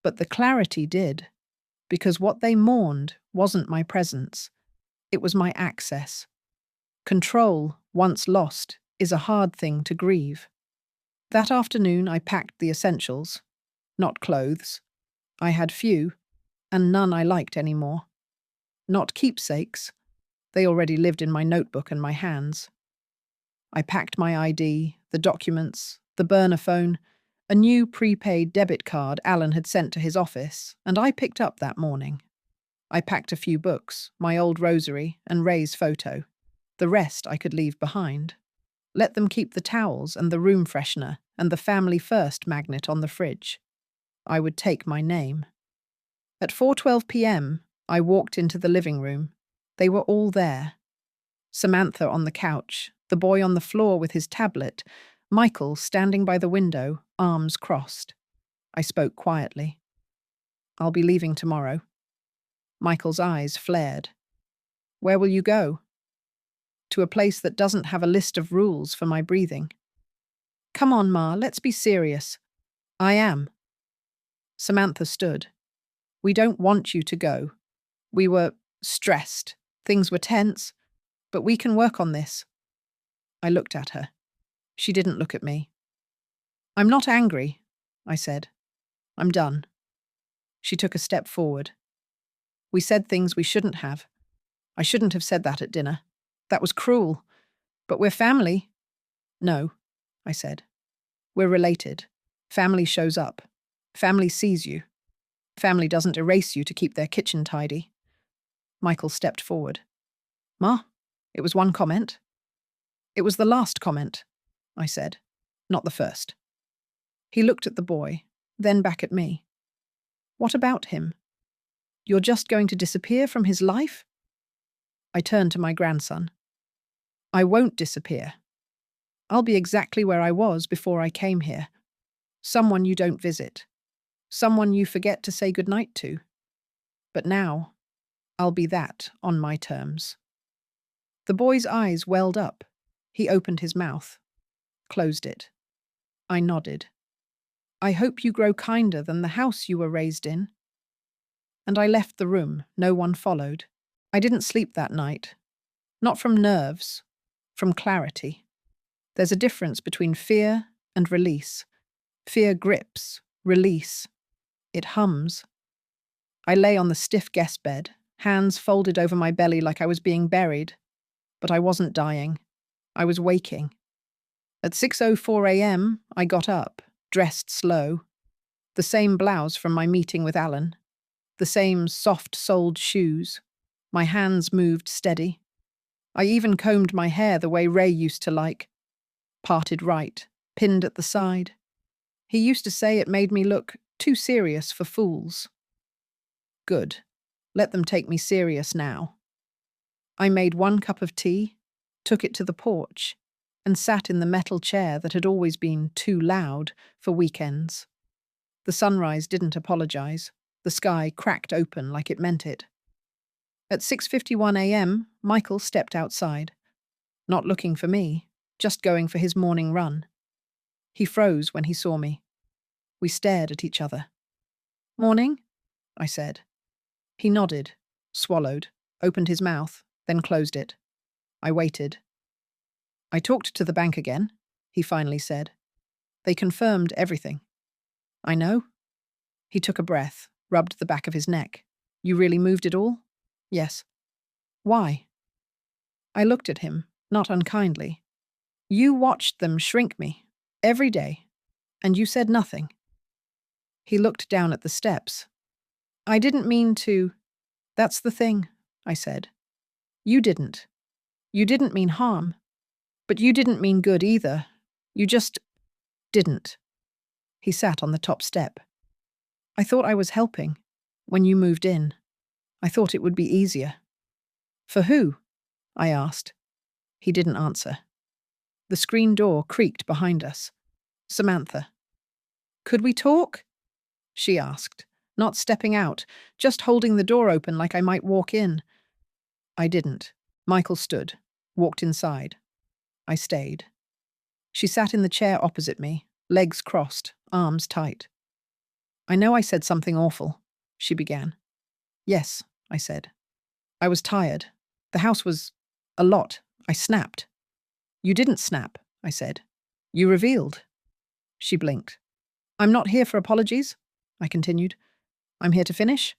but the clarity did, because what they mourned wasn't my presence. It was my access. Control, once lost, is a hard thing to grieve. That afternoon I packed the essentials, not clothes. I had few, and none I liked anymore. Not keepsakes. They already lived in my notebook and my hands. I packed my ID, the documents, the burner phone, a new prepaid debit card Alan had sent to his office, and I picked up that morning. I packed a few books, my old rosary, and Ray's photo. The rest I could leave behind. Let them keep the towels and the room freshener and the Family First magnet on the fridge. I would take my name. At 4:12 p.m., I walked into the living room. They were all there. Samantha on the couch, the boy on the floor with his tablet, Michael standing by the window, arms crossed. I spoke quietly. "I'll be leaving tomorrow." Michael's eyes flared. "Where will you go?" "To a place that doesn't have a list of rules for my breathing." "Come on, Ma, let's be serious." "I am." Samantha stood. "We don't want you to go. We were stressed. Things were tense. But we can work on this." I looked at her. She didn't look at me. "I'm not angry," I said. "I'm done." She took a step forward. "We said things we shouldn't have. I shouldn't have said that at dinner. That was cruel. But we're family." "No," I said. "We're related. Family shows up. Family sees you. Family doesn't erase you to keep their kitchen tidy." Michael stepped forward. "Ma, it was one comment." "It was the last comment," I said, "not the first." He looked at the boy, then back at me. "What about him? You're just going to disappear from his life?" I turned to my grandson. "I won't disappear. I'll be exactly where I was before I came here. Someone you don't visit. Someone you forget to say goodnight to. But now, I'll be that on my terms." The boy's eyes welled up. He opened his mouth, closed it. I nodded. "I hope you grow kinder than the house you were raised in." And I left the room. No one followed. I didn't sleep that night. Not from nerves, from clarity. There's a difference between fear and release. Fear grips, release. It hums. I lay on the stiff guest bed, hands folded over my belly like I was being buried. But I wasn't dying. I was waking. At 6:04 a.m., I got up, dressed slow. The same blouse from my meeting with Alan. The same soft-soled shoes. My hands moved steady. I even combed my hair the way Ray used to like. Parted right, pinned at the side. He used to say it made me look too serious for fools. Good. Let them take me serious now. I made 1 cup of tea, took it to the porch, and sat in the metal chair that had always been too loud for weekends. The sunrise didn't apologize. The sky cracked open like it meant it. At 6:51 a.m., Michael stepped outside. Not looking for me, just going for his morning run. He froze when he saw me. We stared at each other. "Morning?" I said. He nodded, swallowed, opened his mouth, then closed it. I waited. "I talked to the bank again," he finally said. "They confirmed everything." "I know." He took a breath, rubbed the back of his neck. "You really moved it all?" "Yes." "Why?" I looked at him, not unkindly. "You watched them shrink me, every day, and you said nothing." He looked down at the steps. "I didn't mean to." "That's the thing," I said. "You didn't. You didn't mean harm. But you didn't mean good either. You just didn't." He sat on the top step. "I thought I was helping. When you moved in, I thought it would be easier." "For who?" I asked. He didn't answer. The screen door creaked behind us. Samantha. "Could we talk?" she asked, not stepping out, just holding the door open like I might walk in. I didn't. Michael stood, walked inside. I stayed. She sat in the chair opposite me, legs crossed, arms tight. "I know I said something awful," she began. "Yes," I said. "I was tired. The house was a lot. I snapped." "You didn't snap," I said. "You revealed." She blinked. "I'm not here for apologies," I continued. "I'm here to finish."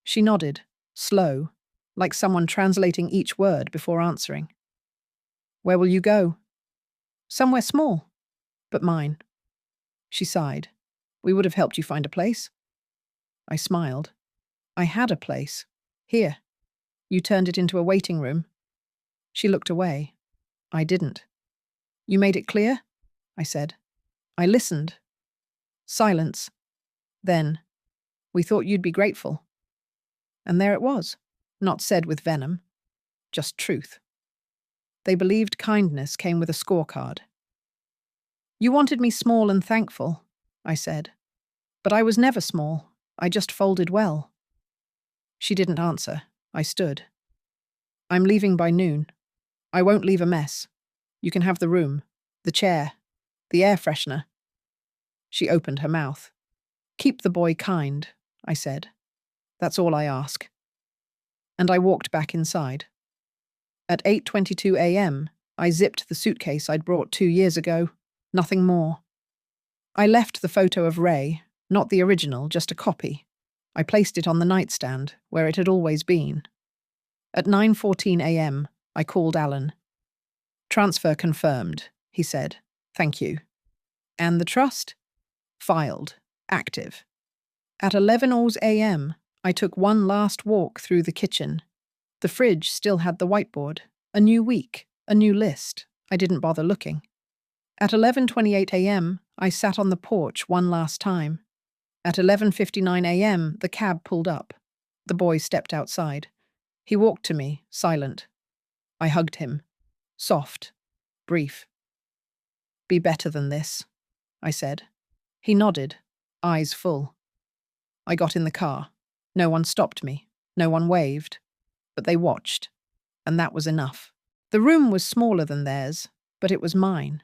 She nodded, slow, like someone translating each word before answering. "Where will you go?" "Somewhere small, but mine." She sighed. "We would have helped you find a place." I smiled. "I had a place. Here. You turned it into a waiting room." She looked away. I didn't. "You made it clear?" I said. "I listened." Silence. Then, "We thought you'd be grateful." And there it was, not said with venom, just truth. They believed kindness came with a scorecard. "You wanted me small and thankful," I said. "But I was never small. I just folded well." She didn't answer. I stood. "I'm leaving by noon. I won't leave a mess. You can have the room, the chair, the air freshener." She opened her mouth. "Keep the boy kind," I said. "That's all I ask." And I walked back inside. At 8:22 a.m., I zipped the suitcase I'd brought 2 years ago. Nothing more. I left the photo of Ray, not the original, just a copy. I placed it on the nightstand, where it had always been. At 9:14 a.m., I called Alan. "Transfer confirmed," he said. "Thank you." "And the trust?" "Filed. Active." At 11:00 a.m., I took one last walk through the kitchen. The fridge still had the whiteboard. A new week, a new list. I didn't bother looking. At 11:28 a.m., I sat on the porch one last time. At 11:59 a.m., the cab pulled up. The boy stepped outside. He walked to me, silent. I hugged him. Soft. Brief. "Be better than this," I said. He nodded, eyes full. I got in the car. No one stopped me. No one waved. But they watched. And that was enough. The room was smaller than theirs, but it was mine.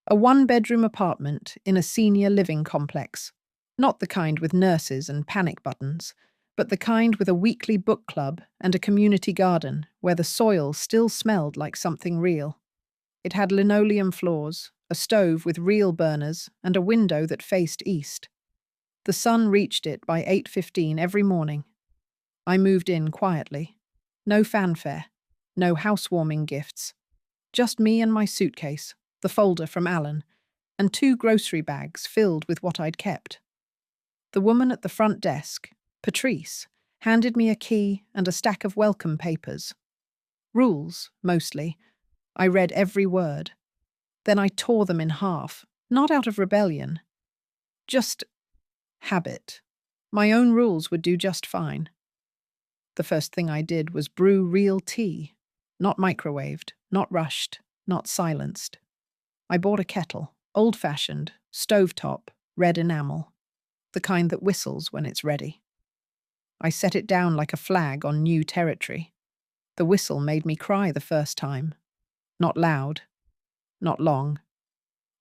A 1-bedroom apartment in a senior living complex. Not the kind with nurses and panic buttons, but the kind with a weekly book club and a community garden where the soil still smelled like something real. It had linoleum floors, a stove with real burners, and a window that faced east. The sun reached it by 8:15 every morning. I moved in quietly. No fanfare, no housewarming gifts. Just me and my suitcase, the folder from Alan, and 2 grocery bags filled with what I'd kept. The woman at the front desk, Patrice, handed me a key and a stack of welcome papers. Rules, mostly. I read every word. Then I tore them in half, not out of rebellion. Just habit. My own rules would do just fine. The first thing I did was brew real tea. Not microwaved, not rushed, not silenced. I bought a kettle, old-fashioned, stovetop, red enamel, the kind that whistles when it's ready. I set it down like a flag on new territory. The whistle made me cry the first time. Not loud, not long,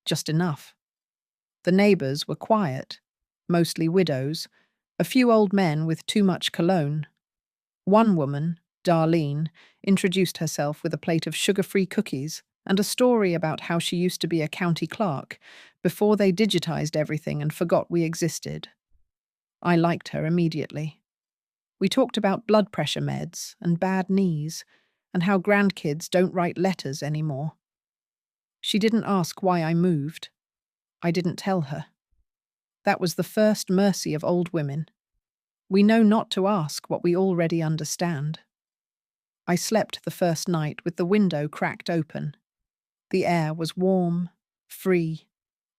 just enough. The neighbours were quiet, mostly widows, a few old men with too much cologne. One woman, Darlene, introduced herself with a plate of sugar-free cookies and a story about how she used to be a county clerk before they digitized everything and forgot we existed. I liked her immediately. We talked about blood pressure meds and bad knees and how grandkids don't write letters anymore. She didn't ask why I moved. I didn't tell her. That was the first mercy of old women. We know not to ask what we already understand. I slept the first night with the window cracked open. The air was warm, free.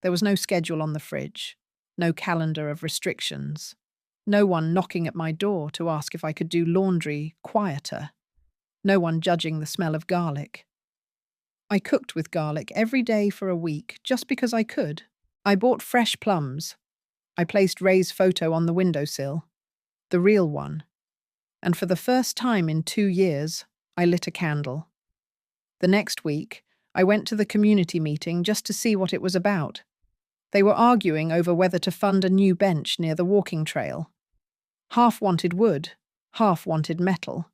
There was no schedule on the fridge, no calendar of restrictions, no one knocking at my door to ask if I could do laundry quieter, no one judging the smell of garlic. I cooked with garlic every day for a week just because I could. I bought fresh plums. I placed Ray's photo on the windowsill, the real one. And for the first time in 2 years, I lit a candle. The next week, I went to the community meeting just to see what it was about. They were arguing over whether to fund a new bench near the walking trail. Half wanted wood, half wanted metal.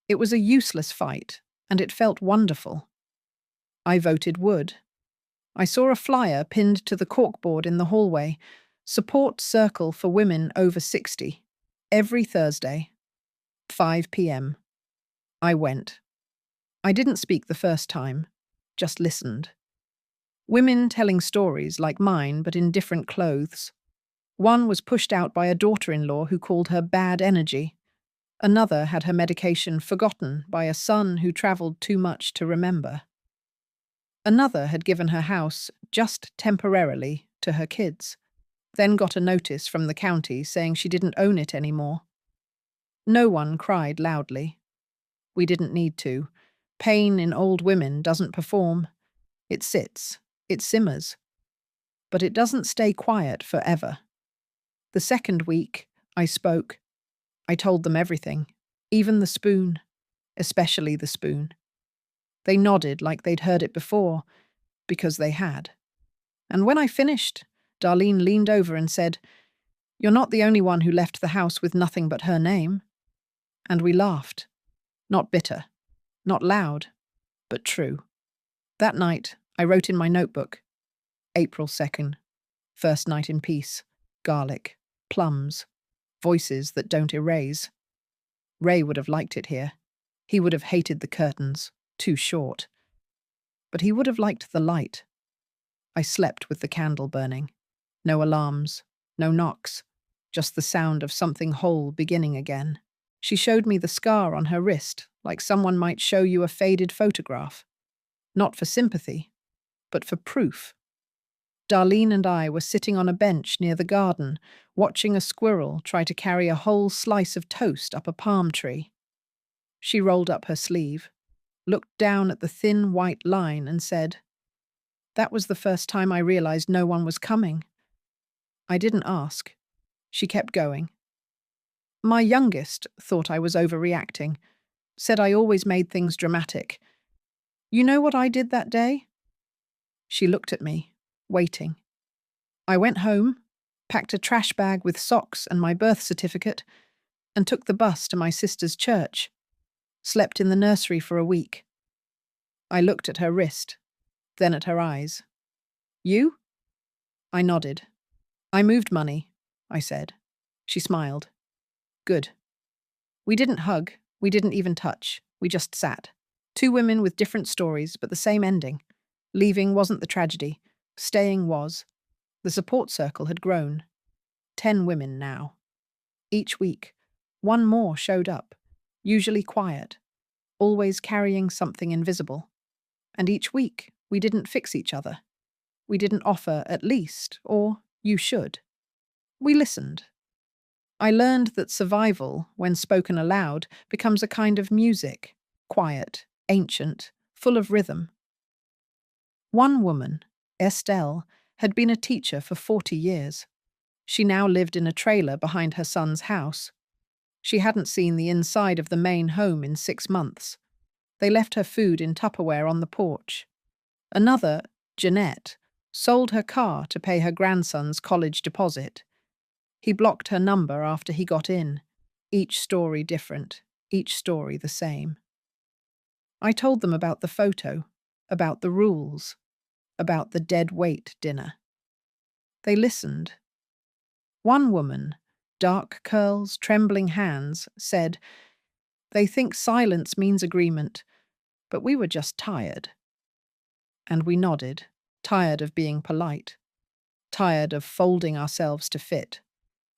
It was a useless fight, and it felt wonderful. I voted wood. I saw a flyer pinned to the corkboard in the hallway, support circle for women over 60, every Thursday, 5 p.m. I went. I didn't speak the first time, just listened. Women telling stories like mine but in different clothes. One was pushed out by a daughter-in-law who called her bad energy. Another had her medication forgotten by a son who travelled too much to remember. Another had given her house, just temporarily, to her kids, then got a notice from the county saying she didn't own it anymore. No one cried loudly. We didn't need to. Pain in old women doesn't perform. It sits, it simmers. But it doesn't stay quiet forever. The second week, I spoke. I told them everything, even the spoon, especially the spoon. They nodded like they'd heard it before, because they had. And when I finished, Darlene leaned over and said, "You're not the only one who left the house with nothing but her name." And we laughed. Not bitter, not loud, but true. That night, I wrote in my notebook, April 2nd, first night in peace, garlic, plums, voices that don't erase. Ray would have liked it here. He would have hated the curtains, too short. But he would have liked the light. I slept with the candle burning. No alarms, no knocks, just the sound of something whole beginning again. She showed me the scar on her wrist, like someone might show you a faded photograph. Not for sympathy, but for proof. Darlene and I were sitting on a bench near the garden, watching a squirrel try to carry a whole slice of toast up a palm tree. She rolled up her sleeve, looked down at the thin white line and said, "That was the first time I realized no one was coming." I didn't ask. She kept going. My youngest thought I was overreacting, said I always made things dramatic. You know what I did that day? She looked at me, waiting. I went home, packed a trash bag with socks and my birth certificate, and took the bus to my sister's church. Slept in the nursery for a week. I looked at her wrist, then at her eyes. You? I nodded. I moved money, I said. She smiled. Good. We didn't hug, we didn't even touch, we just sat. 2 women with different stories, but the same ending. Leaving wasn't the tragedy, staying was. The support circle had grown. 10 women now. Each week, One more showed up, usually quiet, always carrying something invisible. And each week, we didn't fix each other. We didn't offer at least, or you should. We listened. I learned that survival, when spoken aloud, becomes a kind of music, quiet, ancient, full of rhythm. One woman, Estelle, had been a teacher for 40 years. She now lived in a trailer behind her son's house. She hadn't seen the inside of the main home in 6 months. They left her food in Tupperware on the porch. Another, Jeanette, sold her car to pay her grandson's college deposit. He blocked her number after he got in. Each story different, each story the same. I told them about the photo, about the rules, about the dead weight dinner. They listened. One woman, dark curls, trembling hands, said, "They think silence means agreement, but we were just tired." And we nodded, tired of being polite, tired of folding ourselves to fit,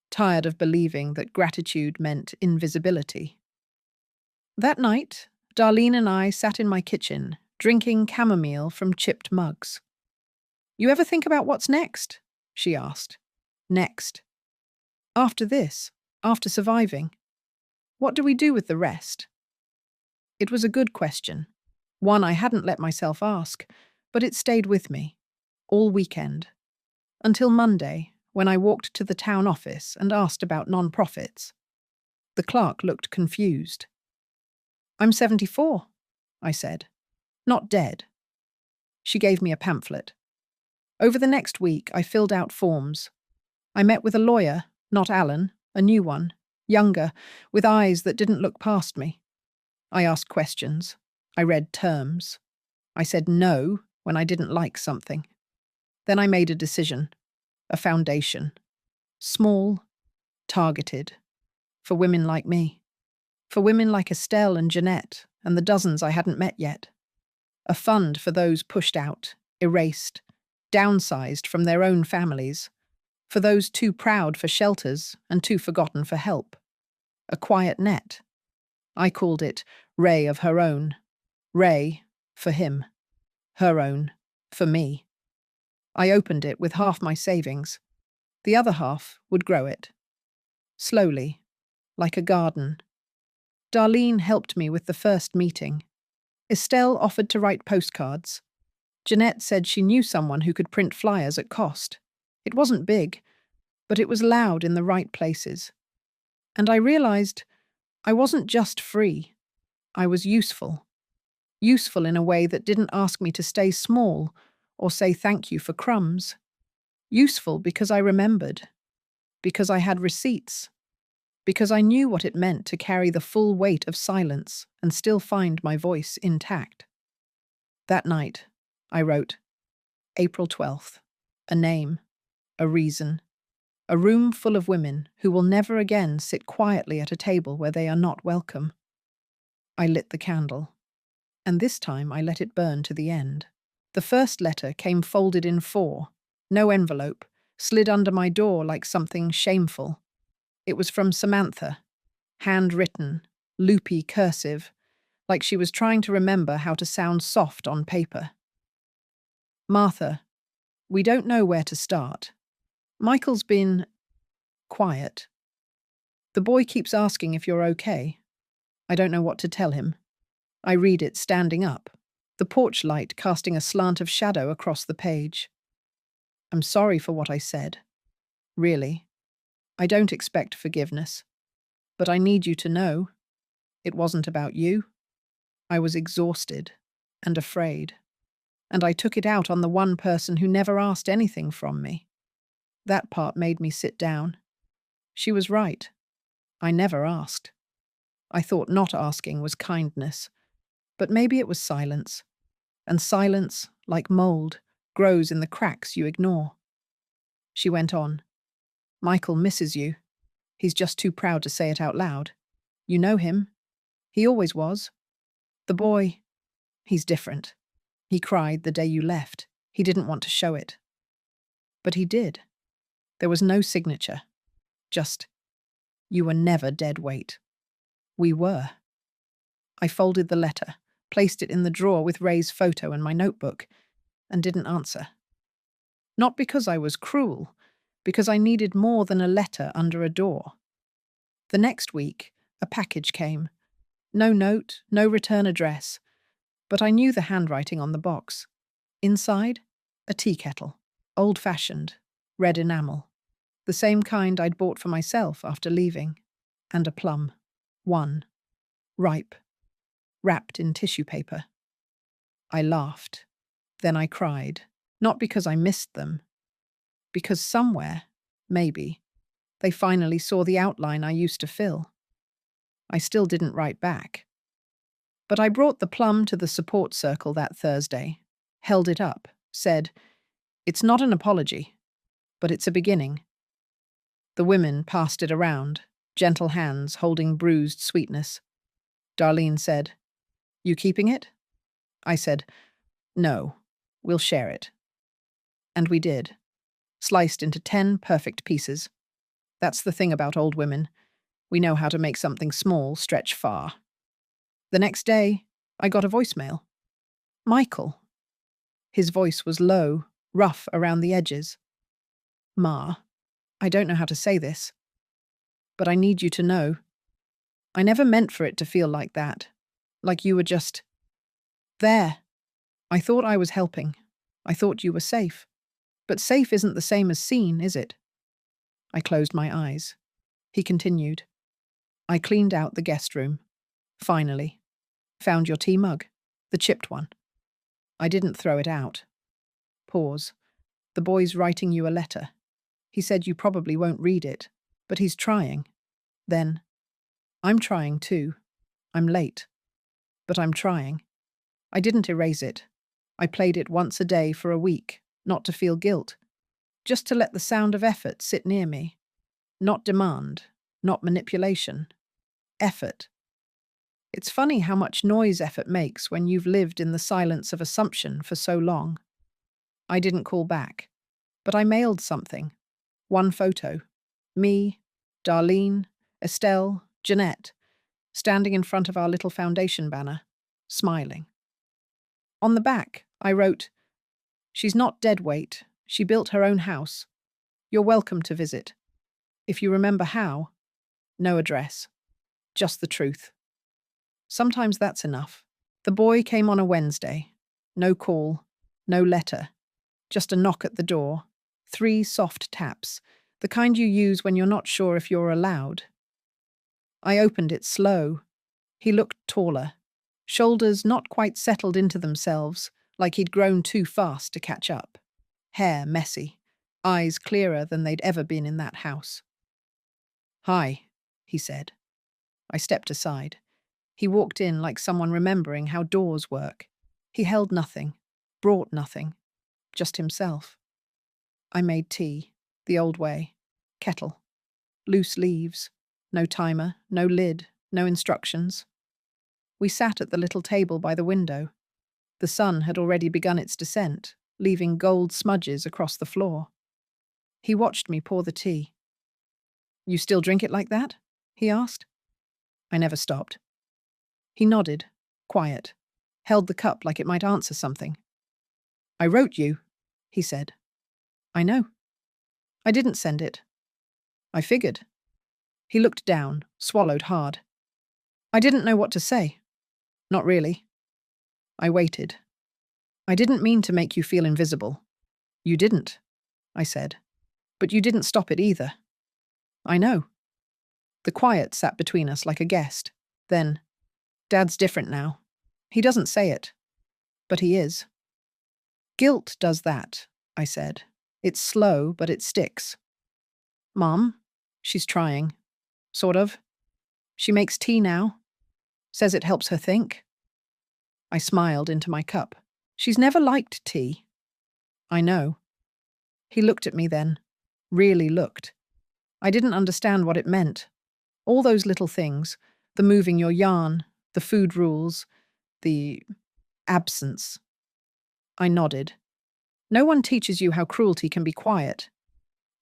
tired of believing that gratitude meant invisibility. That night, Darlene and I sat in my kitchen, drinking chamomile from chipped mugs. "You ever think about what's next?" she asked. "Next. After this, after surviving, what do we do with the rest?" It was a good question, one I hadn't let myself ask, but it stayed with me, all weekend, until Monday, when I walked to the town office and asked about non-profits. The clerk looked confused. "I'm 74, I said. "Not dead." She gave me a pamphlet. Over the next week, I filled out forms. I met with a lawyer, not Alan, a new one, younger, with eyes that didn't look past me. I asked questions. I read terms. I said no when I didn't like something. Then I made a decision, a foundation. Small, targeted, for women like me. For women like Estelle and Jeanette and the dozens I hadn't met yet. A fund for those pushed out, erased, downsized from their own families. For those too proud for shelters and too forgotten for help. A quiet net. I called it Ray of her own. Ray, for him. Her own, for me. I opened it with half my savings. The other half would grow it. Slowly, like a garden. Darlene helped me with the first meeting. Estelle offered to write postcards. Jeanette said she knew someone who could print flyers at cost. It wasn't big, but it was loud in the right places. And I realized I wasn't just free. I was useful. Useful in a way that didn't ask me to stay small or say thank you for crumbs. Useful because I remembered. Because I had receipts. Because I knew what it meant to carry the full weight of silence and still find my voice intact. That night, I wrote, April 12th, a name, a reason, a room full of women who will never again sit quietly at a table where they are not welcome. I lit the candle, and this time I let it burn to the end. The first letter came folded in 4, no envelope, slid under my door like something shameful. It was from Samantha, handwritten, loopy cursive, like she was trying to remember how to sound soft on paper. Martha, we don't know where to start. Michael's been quiet. The boy keeps asking if you're okay. I don't know what to tell him. I read it standing up, the porch light casting a slant of shadow across the page. I'm sorry for what I said. Really. I don't expect forgiveness. But I need you to know. It wasn't about you. I was exhausted and afraid. And I took it out on the one person who never asked anything from me. That part made me sit down. She was right. I never asked. I thought not asking was kindness. But maybe it was silence. And silence, like mold, grows in the cracks you ignore. She went on. Michael misses you. He's just too proud to say it out loud. You know him. He always was. The boy, he's different. He cried the day you left. He didn't want to show it. But he did. There was no signature. Just You were never dead weight. We were. I folded the letter, placed it in the drawer with Ray's photo and my notebook, and didn't answer. Not because I was cruel, because I needed more than a letter under a door. The next week, a package came. No note, no return address, but I knew the handwriting on the box. Inside, a tea kettle, old-fashioned, red enamel, the same kind I'd bought for myself after leaving, and a plum. One. Ripe. Wrapped in tissue paper. I laughed. Then I cried. Not because I missed them. Because somewhere, maybe, they finally saw the outline I used to fill. I still didn't write back. But I brought the plum to the support circle that Thursday, held it up, said, "It's not an apology, but it's a beginning." The women passed it around, gentle hands holding bruised sweetness. Darlene said, "You keeping it?" I said, "No, we'll share it." And we did, sliced into 10 perfect pieces. That's the thing about old women. We know how to make something small stretch far. The next day, I got a voicemail. Michael. His voice was low, rough around the edges. "Ma, I don't know how to say this, but I need you to know. I never meant for it to feel like that, like you were just there. I thought I was helping. I thought you were safe. But safe isn't the same as seen, is it?" I closed my eyes. He continued. "I cleaned out the guest room. Finally. Found your tea mug, the chipped one. I didn't throw it out." Pause. "The boy's writing you a letter. He said you probably won't read it, but he's trying." Then, "I'm trying too. I'm late. But I'm trying." I didn't erase it. I played it once a day for a week, not to feel guilt, just to let the sound of effort sit near me. Not demand, not manipulation. Effort. It's funny how much noise effort makes when you've lived in the silence of assumption for so long. I didn't call back, but I mailed something. One photo. Me, Darlene, Estelle, Jeanette, standing in front of our little foundation banner, smiling. On the back, I wrote, "She's not dead weight. She built her own house. You're welcome to visit. If you remember how, no address. Just the truth." Sometimes that's enough. The boy came on a Wednesday. No call, no letter. Just a knock at the door. 3 soft taps, the kind you use when you're not sure if you're allowed. I opened it slow. He looked taller. Shoulders not quite settled into themselves, like he'd grown too fast to catch up. Hair messy. Eyes clearer than they'd ever been in that house. "Hi," he said. I stepped aside. He walked in like someone remembering how doors work. He held nothing, brought nothing, just himself. I made tea, the old way. Kettle. Loose leaves. No timer, no lid, no instructions. We sat at the little table by the window. The sun had already begun its descent, leaving gold smudges across the floor. He watched me pour the tea. "You still drink it like that?" he asked. I never stopped. He nodded, quiet, held the cup like it might answer something. "I wrote you," he said. "I know. I didn't send it. I figured." He looked down, swallowed hard. I didn't know what to say. Not really. I waited. "I didn't mean to make you feel invisible." "You didn't," I said. "But you didn't stop it either." "I know." The quiet sat between us like a guest. Then, "Dad's different now. He doesn't say it. But he is." "Guilt does that," I said. "It's slow, but it sticks." "Mom, she's trying. Sort of. She makes tea now. Says it helps her think." I smiled into my cup. "She's never liked tea." "I know." He looked at me then. Really looked. I didn't understand what it meant. All those little things. The moving your yarn, the food rules, the absence. I nodded. "No one teaches you how cruelty can be quiet."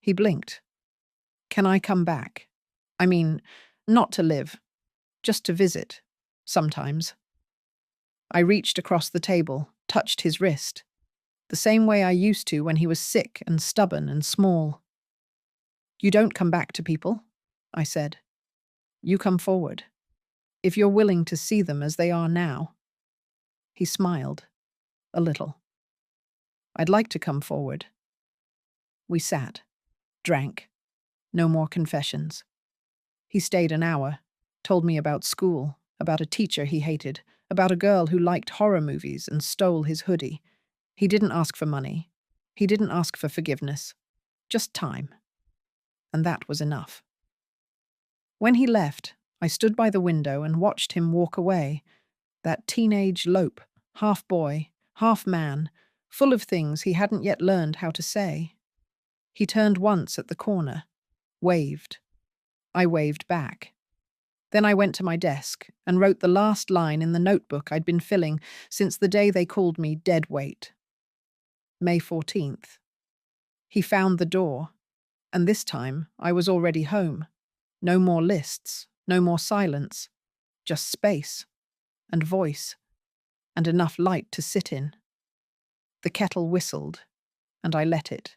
He blinked. "Can I come back?" I mean, not to live, just to visit, sometimes. I reached across the table, touched his wrist, the same way I used to when he was sick and stubborn and small. You don't come back to people, I said. You come forward, if you're willing to see them as they are now. He smiled, a little. I'd like to come forward. We sat, drank, no more confessions. He stayed an hour, told me about school, about a teacher he hated, about a girl who liked horror movies and stole his hoodie. He didn't ask for money. He didn't ask for forgiveness. Just time. And that was enough. When he left, I stood by the window and watched him walk away, that teenage lope, half boy, half man, full of things he hadn't yet learned how to say. He turned once at the corner, waved. I waved back. Then I went to my desk and wrote the last line in the notebook I'd been filling since the day they called me dead weight. May 14th. He found the door, and this time I was already home. No more lists, no more silence, just space and voice and enough light to sit in. The kettle whistled, and I let it.